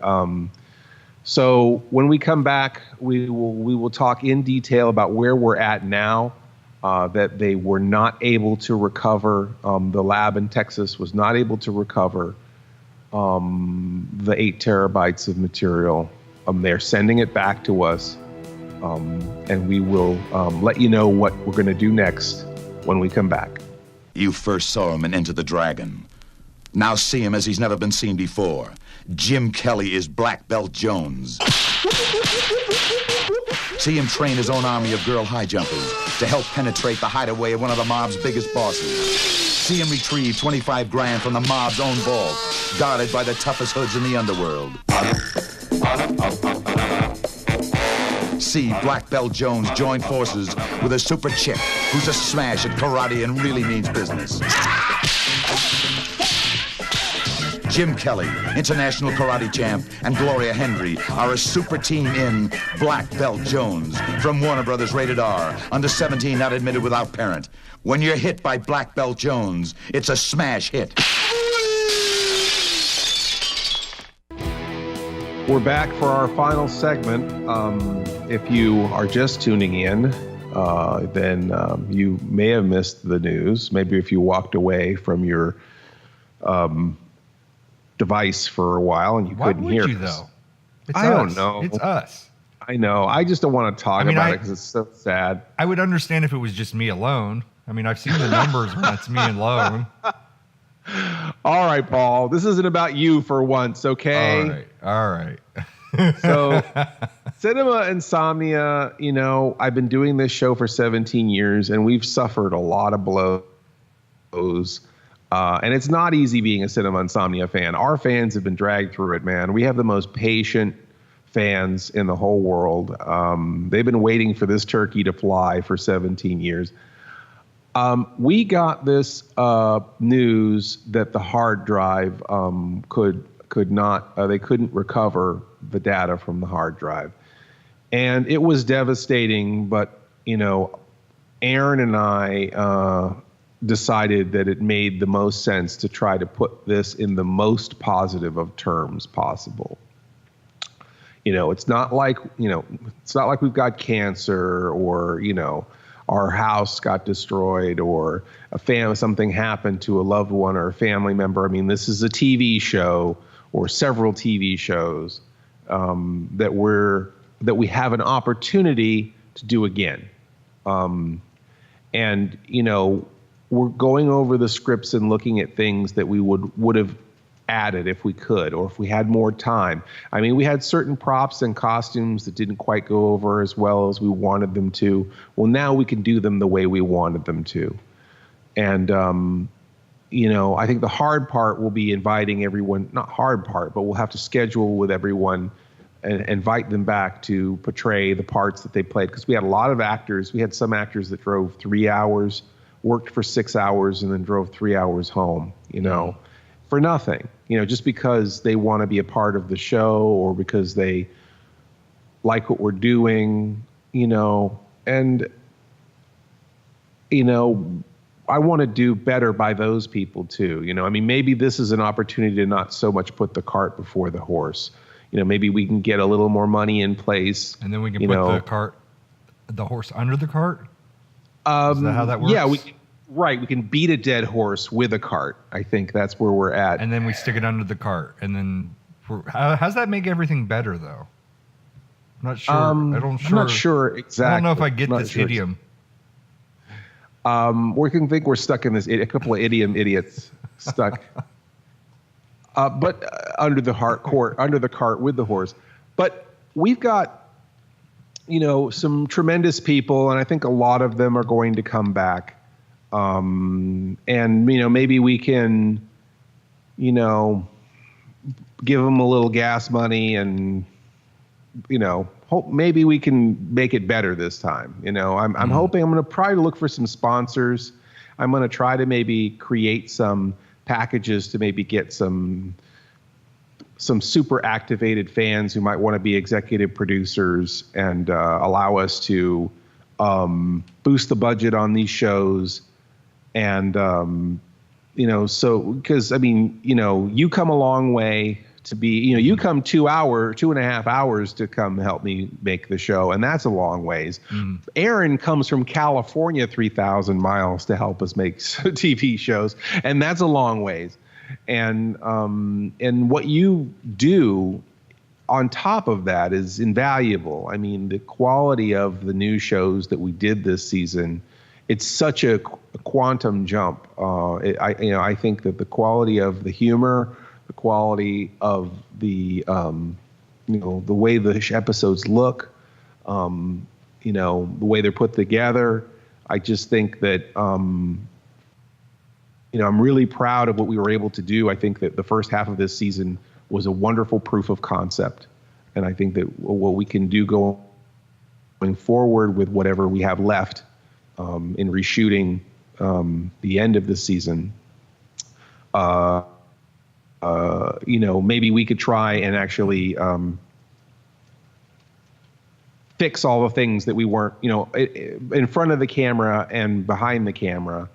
so when we come back, we will talk in detail about where we're at now, that they were not able to recover. The lab in Texas was not able to recover the 8 terabytes of material. They're sending it back to us. And we will let you know what we're going to do next when we come back. You first saw him in Enter the Dragon. Now see him as he's never been seen before. Jim Kelly is Black Belt Jones. See him train his own army of girl high jumpers to help penetrate the hideaway of one of the mob's biggest bosses. See him retrieve 25 grand from the mob's own vault, guarded by the toughest hoods in the underworld. See Black Belt Jones join forces with a super chick who's a smash at karate and really means business. Jim Kelly, international karate champ, and Gloria Henry are a super team in Black Belt Jones from Warner Brothers Rated R, under 17, not admitted without parent. When you're hit by Black Belt Jones, it's a smash hit. We're back for our final segment. If you are just tuning in, then you may have missed the news. Maybe if you walked away from your device for a while and you couldn't hear us. Why would you, though? I don't know. It's us. I know. I just don't want to talk about it because it's so sad. I would understand if it was just me alone. I mean, I've seen the numbers when it's me alone. All right, Paul. This isn't about you for once, okay? All right. So, Cinema Insomnia, I've been doing this show for 17 years, and we've suffered a lot of blows. And it's not easy being a Cinema Insomnia fan. Our fans have been dragged through it, man. We have the most patient fans in the whole world. They've been waiting for this turkey to fly for 17 years. We got this news that the hard drive could not, they couldn't recover the data from the hard drive. And it was devastating, but, Aaron and I decided that it made the most sense to try to put this in the most positive of terms possible. It's not like, it's not like we've got cancer or, our house got destroyed or something happened to a loved one or a family member. I mean, this is a TV show or several TV shows that we have an opportunity to do again. And, you know, we're going over the scripts and looking at things that we would have added if we could, or if we had more time. I mean, we had certain props and costumes that didn't quite go over as well as we wanted them to. Well, now we can do them the way we wanted them to. And, you know, I think the hard part will be inviting everyone, not hard part, but we'll have to schedule with everyone and invite them back to portray the parts that they played. Because we had a lot of actors. We had some actors that drove 3 hours, worked for 6 hours, and then drove 3 hours home, you know, for nothing, you know, just because they want to be a part of the show or because they like what we're doing, you know. And, you know, I want to do better by those people too. You know, I mean, maybe this is an opportunity to not so much put the cart before the horse. You know, maybe we can get a little more money in place. And then we can put the horse under the cart? Is that how that works? Yeah, we can beat a dead horse with a cart. I think that's where we're at. And then we stick it under the cart. And then, how's that make everything better, though? I'm not sure. I'm not sure exactly. I don't know if I get this idiom. We can think we're stuck in this, a couple of idiots stuck. But under the cart with the horse. But we've got, you know, some tremendous people, and I think a lot of them are going to come back. And, you know, maybe we can, you know, give them a little gas money and, you know, hope maybe we can make it better this time. You know, I'm hoping I'm going to try to look for some sponsors. I'm going to try to maybe create some packages to maybe get some super activated fans who might want to be executive producers and allow us to boost the budget on these shows. And, you know, so because, I mean, you know, you come a long way to be, you know, you come 2.5 hours to come help me make the show. And that's a long ways. Aaron comes from California, 3,000 miles to help us make TV shows. And that's a long ways. And what you do on top of that is invaluable. I mean, the quality of the new shows that we did this season, it's such a quantum jump. I think that the quality of the humor, the quality of the, you know, the way the episodes look, you know, the way they're put together. I just think that, you know, I'm really proud of what we were able to do. I think that the first half of this season was a wonderful proof of concept. And I think that what we can do going forward with whatever we have left in reshooting the end of the season, you know, maybe we could try and actually fix all the things that we weren't, you know, in front of the camera and behind the camera,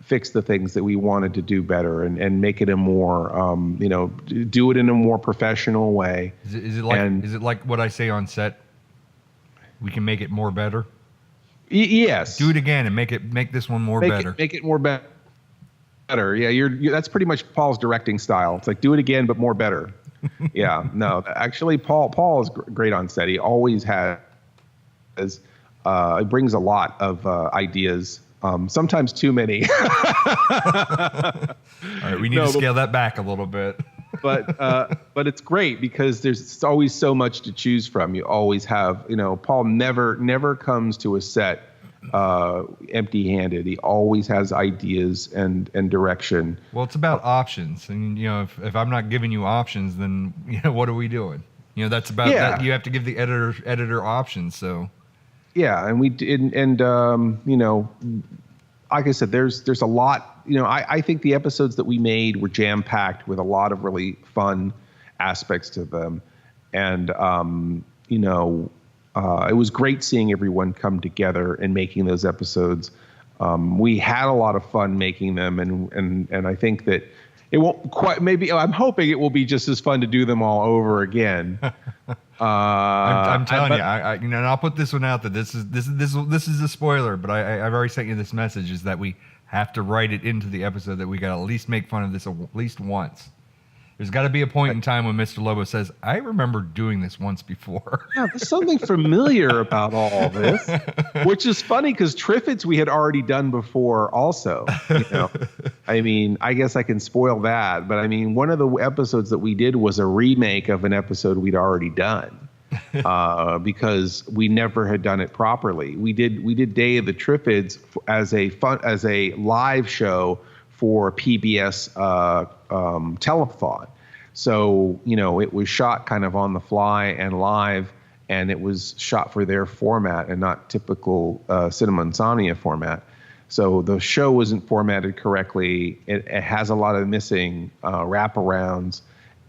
fix the things that we wanted to do better and make it a more, you know, do it in a more professional way. Is it like what I say on set? We can make it more better. Yes. Do it again and make this one more better. Make it more better. Yeah, that's pretty much Paul's directing style. It's like do it again, but more better. Yeah. No, actually, Paul is great on set. He always has. It brings a lot of ideas. Sometimes too many. All right, we need to scale that back a little bit. but it's great because there's always so much to choose from. You always have, you know, Paul never comes to a set empty-handed. He always has ideas and direction. Well, it's about options, and you know, if I'm not giving you options, then you know what are we doing? You know, that's about that. You have to give the editor options. So. Yeah, and we did, and you know, like I said, there's a lot. You know, I think the episodes that we made were jam packed with a lot of really fun aspects to them, and you know, it was great seeing everyone come together and making those episodes. We had a lot of fun making them, and I think that, It won't quite. Maybe I'm hoping it will be just as fun to do them all over again. I'm telling you, and I'll put this one out that this is a spoiler, but I've already sent you this message is that we have to write it into the episode that we got to at least make fun of this at least once. There's got to be a point in time when Mr. Lobo says, "I remember doing this once before." Yeah, there's something familiar about all this, which is funny because Triffids we had already done before also. I mean, I guess I can spoil that, but I mean, one of the episodes that we did was a remake of an episode we'd already done because we never had done it properly. We did Day of the Triffids as a live show for PBS telethon. So, it was shot kind of on the fly and live, and it was shot for their format and not typical Cinema Insomnia format. So the show wasn't formatted correctly. It has a lot of missing wraparounds,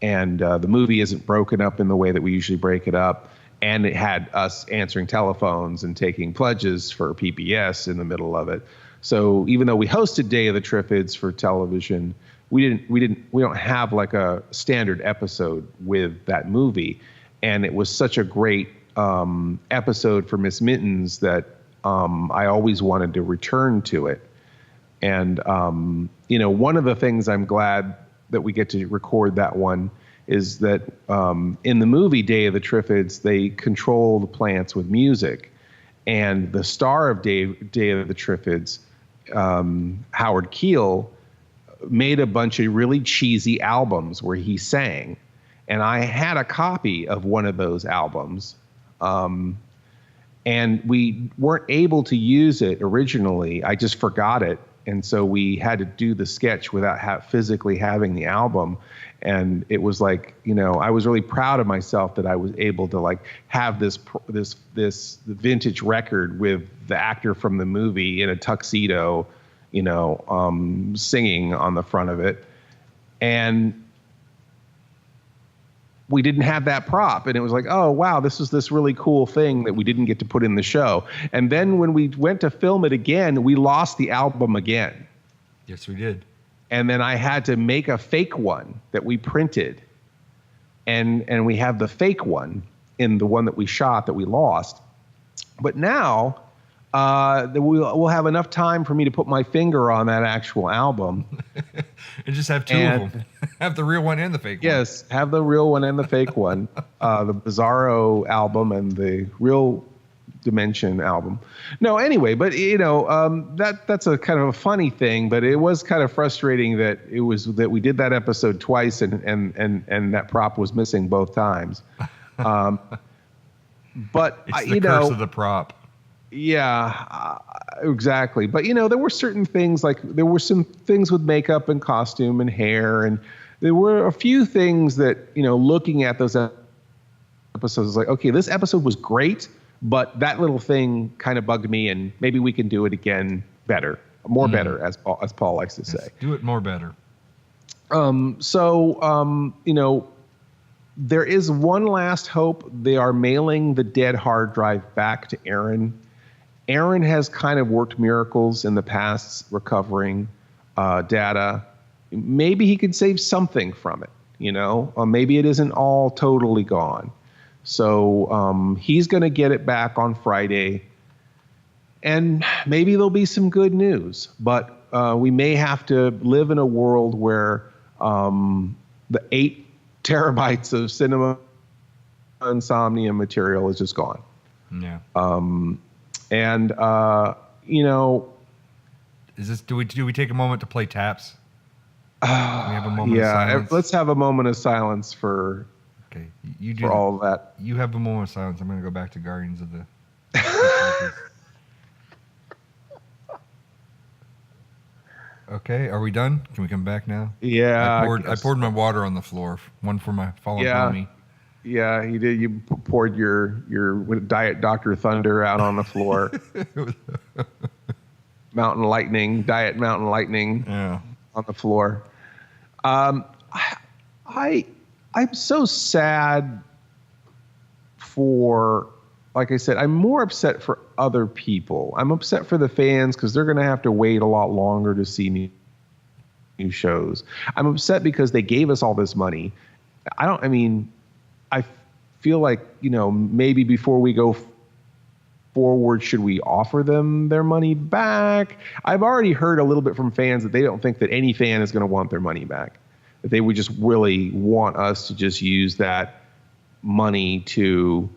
and the movie isn't broken up in the way that we usually break it up. And it had us answering telephones and taking pledges for PBS in the middle of it. So even though we hosted Day of the Triffids for television, we don't have like a standard episode with that movie. And it was such a great episode for Miss Mittens that I always wanted to return to it. And, one of the things I'm glad that we get to record that one is that in the movie Day of the Triffids, they control the plants with music. And the star of Day of the Triffids, Howard Keel, made a bunch of really cheesy albums where he sang. And I had a copy of one of those albums. And we weren't able to use it originally. I just forgot it. And so we had to do the sketch without physically having the album. And it was like, I was really proud of myself that I was able to like have this vintage record with the actor from the movie in a tuxedo, singing on the front of it. And we didn't have that prop, and it was like, oh wow, this is this really cool thing that we didn't get to put in the show. And then when we went to film it again, we lost the album again. Yes, we did. And then I had to make a fake one that we printed, and we have the fake one in the one that we shot that we lost. But now we'll have enough time for me to put my finger on that actual album. And just have two of them. Have the real one and the fake one. Yes, have the real one and the fake one. The Bizarro album and the Real Dimension album. No, anyway, but that's a kind of a funny thing, but it was kind of frustrating that we did that episode twice and that prop was missing both times. But it's the curse of the prop. Yeah, exactly. But, there were certain things, like there were some things with makeup and costume and hair. And there were a few things that, looking at those episodes, was like, okay, this episode was great, but that little thing kind of bugged me, and maybe we can do it again better, better, as Paul likes to say. Do it more better. There is one last hope. They are mailing the dead hard drive back to Aaron. Aaron has kind of worked miracles in the past recovering data. Maybe he could save something from it, maybe it isn't all totally gone. So he's going to get it back on Friday, and maybe there'll be some good news. But we may have to live in a world where the 8 terabytes of Cinema Insomnia material is just gone. Yeah. Is this? Do we take a moment to play taps? We have a moment of silence? Let's have a moment of silence for. Okay, you do for all of that. You have a moment of silence. I'm going to go back to Guardians of the. Okay, are we done? Can we come back now? Yeah. I poured my water on the floor. One for my fallen homie. Yeah, you did. You poured your Diet Dr. Thunder out on the floor. Mountain Lightning, Diet Mountain Lightning on the floor. I'm so sad for, like I said, I'm more upset for other people. I'm upset for the fans because they're going to have to wait a lot longer to see new shows. I'm upset because they gave us all this money. I feel like, maybe before we go forward, should we offer them their money back? I've already heard a little bit from fans that they don't think that any fan is going to want their money back. That they would just really want us to just use that money to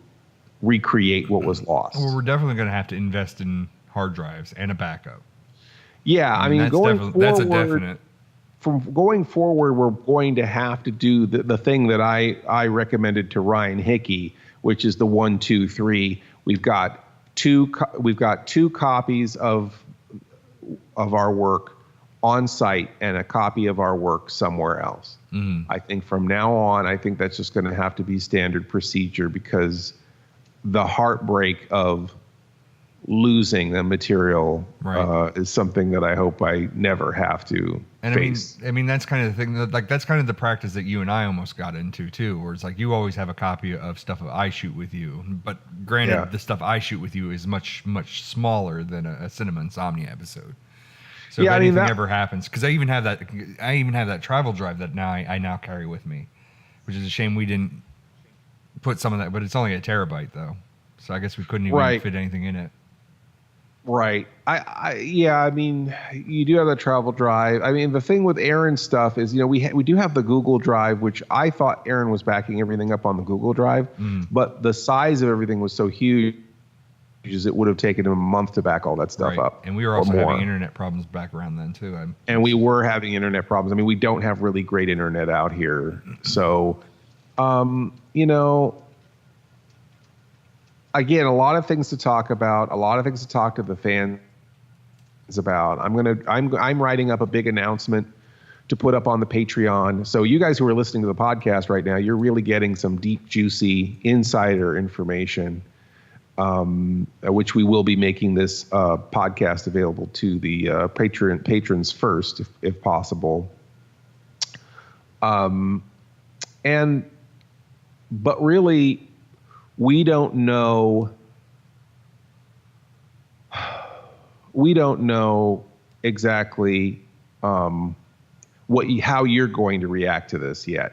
recreate what was lost. Well, we're definitely going to have to invest in hard drives and a backup. Yeah, I mean that's a definite. From going forward, we're going to have to do the thing that I recommended to Ryan Hickey, which is the 1, 2, 3. We've got two copies of our work on site and a copy of our work somewhere else. I think from now on, I think that's just going to have to be standard procedure, because the heartbreak of losing the material is something that I hope I never have to face. I mean, that's kind of the thing. That's kind of the practice that you and I almost got into too, where it's like you always have a copy of stuff that I shoot with you. But granted, the stuff I shoot with you is much, much smaller than a Cinema Insomnia episode. So if anything ever happens, because I even have that travel drive that I now carry with me, which is a shame we didn't put some of that. But it's only a terabyte though, so I guess we couldn't even fit anything in it. Right. I mean, you do have that travel drive. I mean, the thing with Aaron's stuff is, we do have the Google Drive, which I thought Aaron was backing everything up on the Google Drive, but the size of everything was so huge it would have taken him a month to back all that stuff up. And we were also having internet problems back around then too. And we were having internet problems. I mean, we don't have really great internet out here. So, again, a lot of things to talk about, a lot of things to talk to the fans about. I'm writing up a big announcement to put up on the Patreon. So you guys who are listening to the podcast right now, you're really getting some deep, juicy insider information, which we will be making this podcast available to the patrons first, if possible. But really, we don't know exactly how you're going to react to this yet.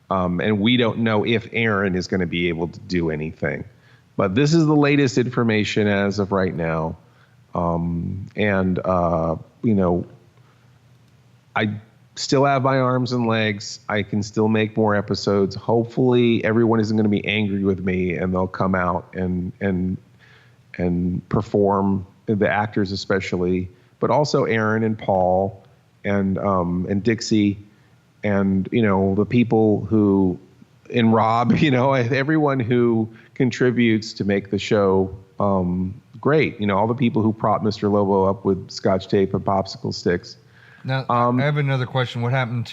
And we don't know if Aaron is going to be able to do anything. But this is the latest information as of right now. I still have my arms and legs. I can still make more episodes. Hopefully everyone isn't going to be angry with me and they'll come out and perform, the actors especially, but also Aaron and Paul and Dixie and, the people who, and Rob, everyone who contributes to make the show great. All the people who prop Mr. Lobo up with Scotch tape and popsicle sticks. Now, I have another question. What happened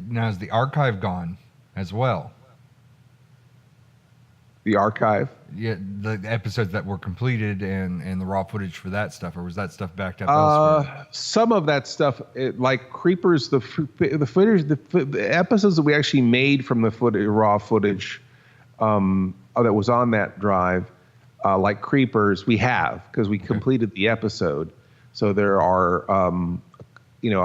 now is the archive gone as well? The archive? Yeah, the episodes that were completed and the raw footage for that stuff, or was that stuff backed up elsewhere? Some of that stuff, like Creepers, the footage, the episodes that we actually made from the raw footage that was on that drive, like Creepers, we have, because we completed the episode. So there are...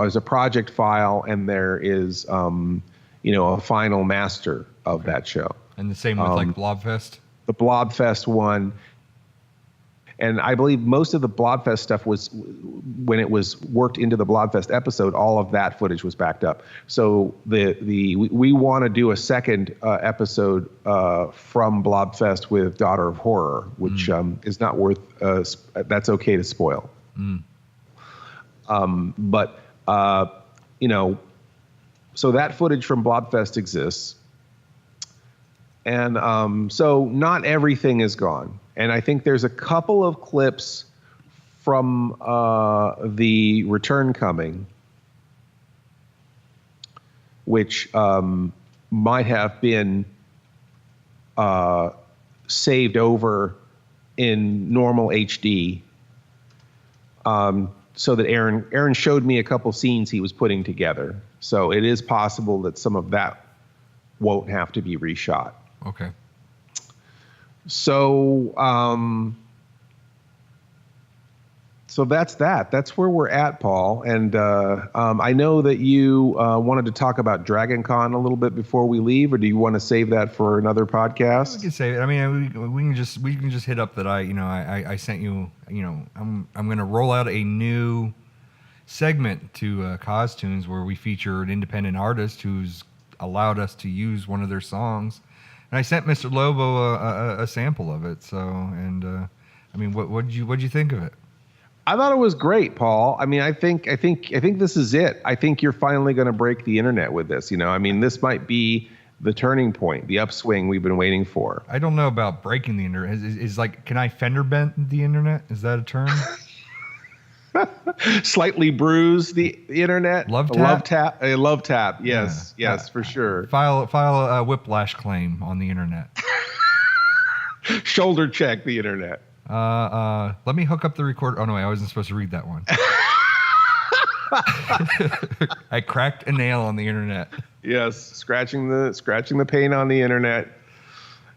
as a project file, and there is, a final master of that show. And the same with like Blobfest? The Blobfest one. And I believe most of the Blobfest stuff was, when it was worked into the Blobfest episode, all of that footage was backed up. So we want to do a second episode from Blobfest with Daughter of Horror, which is not worth, that's okay to spoil. So that footage from Blobfest exists. And so not everything is gone. And I think there's a couple of clips from the Return Coming, which might have been saved over in normal HD. So that Aaron showed me a couple scenes he was putting together. So it is possible that some of that won't have to be reshot. Okay. So So that's that. That's where we're at, Paul. And I know that you wanted to talk about Dragon Con a little bit before we leave, or do you want to save that for another podcast? We can save it. I mean, we can just hit up that I sent you. I'm going to roll out a new segment to cos-tunes where we feature an independent artist who's allowed us to use one of their songs, and I sent Mr. Lobo a sample of it. So, and I mean, what'd you think of it? I thought it was great, Paul. I mean, I think this is it. I think you're finally going to break the internet with this. I mean, this might be the turning point, the upswing we've been waiting for. I don't know about breaking the internet. Is like, can I fender bend the internet? Is that a term? Slightly bruise the internet. Love tap. Love tap. Yes, yeah. Yes, for sure. File a whiplash claim on the internet. Shoulder check the internet. Let me hook up the recorder. Oh no, I wasn't supposed to read that one. I cracked a nail on the internet. Yes, scratching the paint on the internet.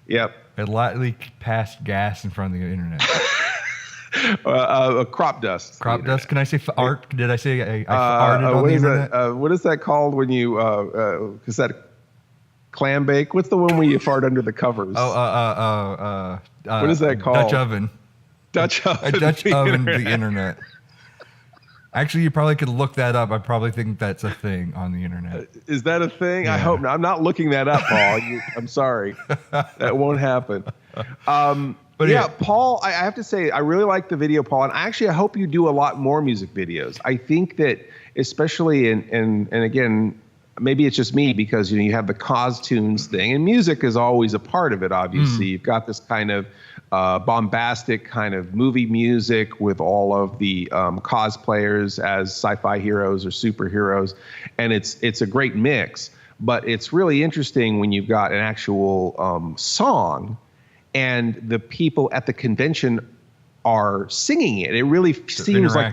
Yep. I lightly passed gas in front of the internet. Crop dust. Crop dust. Can I say art? Did I say I farted on the internet? What is that called when you? Is that clam bake? What's the one where you fart under the covers? What is that called? Dutch oven. Dutch oven. A Dutch oven. The internet. Actually, you probably could look that up. I probably think that's a thing on the internet. Is that a thing? Yeah. I hope not. I'm not looking that up, Paul. I'm sorry. That won't happen. But yeah, Paul, I have to say, I really like the video, Paul. And I hope you do a lot more music videos. I think that especially and again, maybe it's just me because, you have the cos-tunes thing, and music is always a part of it, obviously. You've got this kind of bombastic kind of movie music with all of the cosplayers as sci-fi heroes or superheroes, and it's a great mix. But it's really interesting when you've got an actual song and the people at the convention are singing it. It really seems like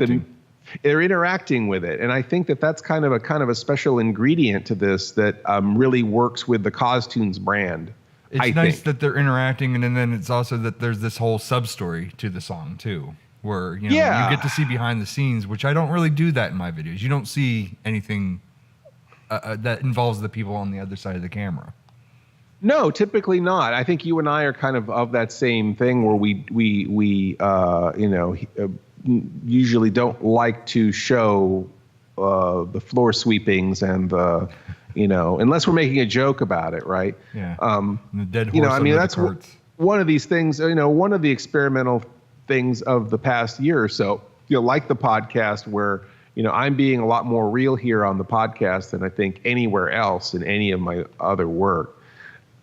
they're interacting with it, and I think that's kind of a special ingredient to this that really works with the cos-tunes brand. It's nice that they're interacting, and then it's also that there's this whole sub-story to the song too, where you get to see behind the scenes, which I don't really do that in my videos. You don't see anything that involves the people on the other side of the camera. No, typically not. I think you and I are kind of that same thing where we usually don't like to show the floor sweepings and the unless we're making a joke about it, right? Yeah. The dead horse. That's one of these things. One of the experimental things of the past year or so. Like the podcast, where I'm being a lot more real here on the podcast than I think anywhere else in any of my other work.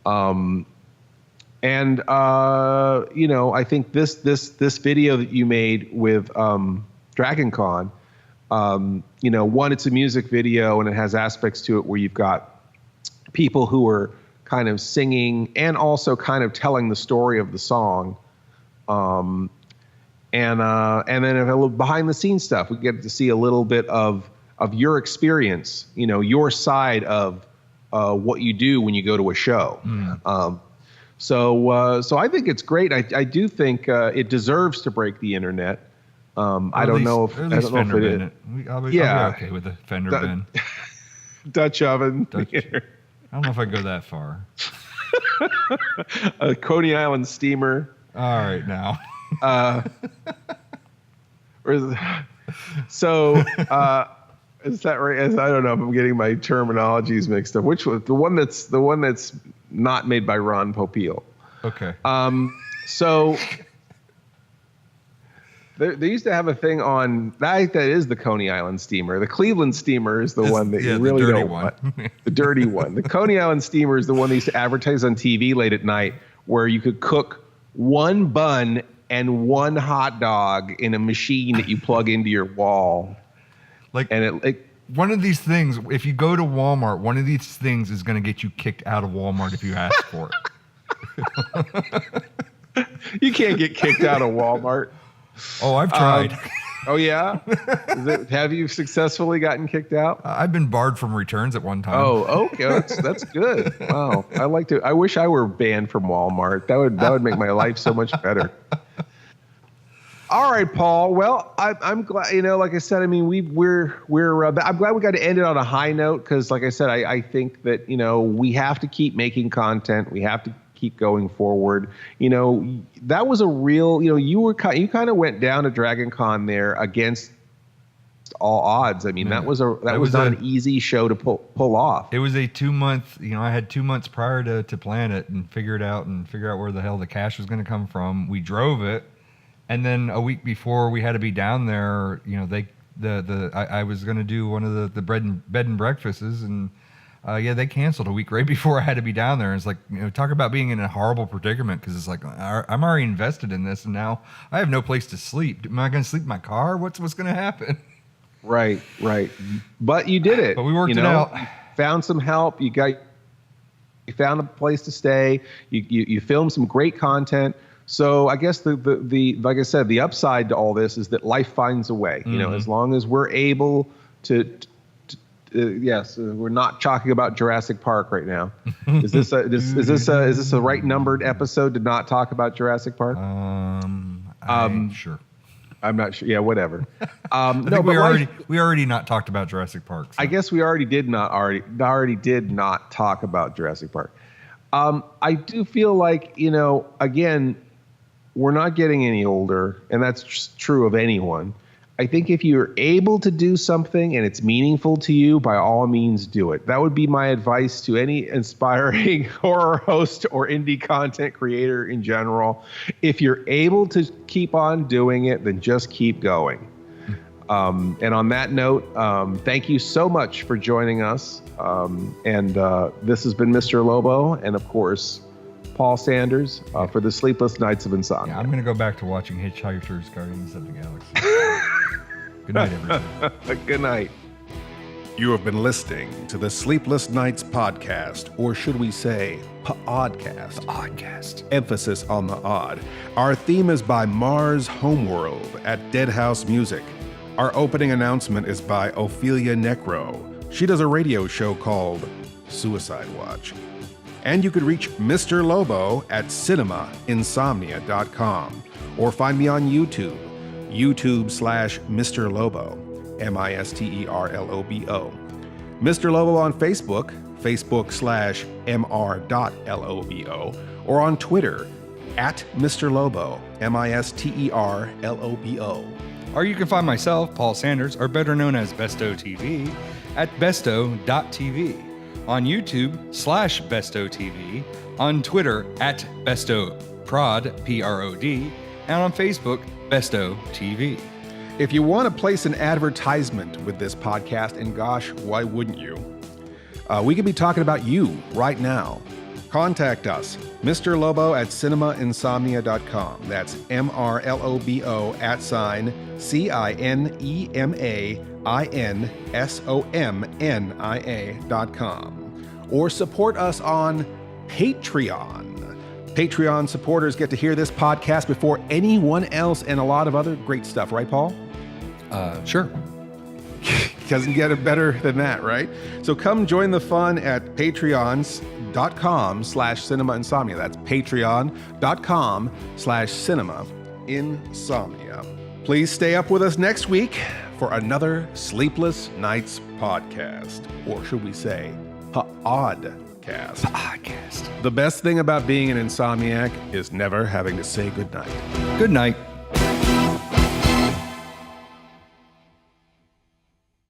I think this video that you made with Dragon Con, one, it's a music video and it has aspects to it where you've got people who are kind of singing and also kind of telling the story of the song. And then a little behind the scenes stuff. We get to see a little bit of your experience, your side of what you do when you go to a show. So I think it's great. I do think it deserves to break the internet. I don't know if it is. I'll be okay with the fender bend. Dutch oven. I don't know if I go that far. A Coney Island steamer. All right, now. Is that right? I don't know if I'm getting my terminologies mixed up. Which one? The one that's not made by Ron Popeil. Okay. So they used to have a thing on that is the Coney Island steamer. The Cleveland steamer is the one that you really don't want. The dirty one. The Coney Island steamer is the one they used to advertise on TV late at night, where you could cook one bun and one hot dog in a machine that you plug into your wall. One of these things, if you go to Walmart, one of these things is going to get you kicked out of Walmart if you ask for it. You can't get kicked out of Walmart. Oh, I've tried. Oh, yeah? Have you successfully gotten kicked out? I've been barred from returns at one time. Oh, okay. That's good. Wow. I wish I were banned from Walmart. That would make my life so much better. All right, Paul. Well, I'm glad. Like I said, I mean, we're. I'm glad we got to end it on a high note because, like I said, I think that we have to keep making content. We have to keep going forward. That was a real. You kind of went down to Dragon Con there against all odds. I mean, that was not an easy show to pull off. It was a 2-month. I had 2 months prior to plan it and figure out where the hell the cash was going to come from. We drove it. And then a week before we had to be down there, I was going to do one of the bed and breakfasts, and they canceled a week right before I had to be down there. And it's like, talk about being in a horrible predicament because it's like I'm already invested in this, and now I have no place to sleep. Am I going to sleep in my car? What's going to happen? Right. But you did it. But we worked it out. Found some help. You found a place to stay. You filmed some great content. So I guess the like I said, the upside to all this is that life finds a way. As long as we're able to yes, we're not talking about Jurassic Park right now. Is this a right numbered episode to not talk about Jurassic Park? Sure. I'm not sure. Yeah, whatever. We already not talked about Jurassic Park. So. I guess we already did not talk about Jurassic Park. I do feel like again. We're not getting any older, and that's just true of anyone. I think if you're able to do something and it's meaningful to you, by all means do it. That would be my advice to any aspiring horror host or indie content creator in general. If you're able to keep on doing it, then just keep going. And on that note, thank you so much for joining us. And this has been Mr. Lobo, and of course, Paul Sanders for the Sleepless Knights of Insomnia. Yeah, I'm going to go back to watching Hitchhikers, Guardians of the Galaxy. Good night, everybody. Good night. You have been listening to the Sleepless Knights podcast, or should we say, pODDcast. pODDcast. Emphasis on the odd. Our theme is by Mars Homeworld at Deadhouse Music. Our opening announcement is by Ophelia Necro. She does a radio show called Suicide Watch. And you could reach Mr. Lobo at cinemainsomnia.com or find me on YouTube, YouTube/Mr. Lobo, MISTERLOBO. Mr. Lobo on Facebook, Facebook/MR.LOBO, or on Twitter, at Mr. Lobo, MISTERLOBO. Or you can find myself, Paul Sanders, or better known as BESTOW TV, at bestow.tv. On YouTube /BestowTV, on Twitter at BestowProd, PROD, and on Facebook, Bestow TV. If you want to place an advertisement with this podcast, and gosh, why wouldn't you? We could be talking about you right now. Contact us, Mr. Lobo at cinemainsomnia.com. That's MRLOBO @CINEMAINSOMNIA.com. Or support us on Patreon. Patreon supporters get to hear this podcast before anyone else and a lot of other great stuff, right, Paul? Sure. Doesn't get it better than that, right? So come join the fun at patreon.com/cinema insomnia. That's patreon.com/cinema insomnia. Please stay up with us next week for another Sleepless Knights podcast. Or should we say, pODDcast. pODDcast. The best thing about being an insomniac is never having to say goodnight. Good night.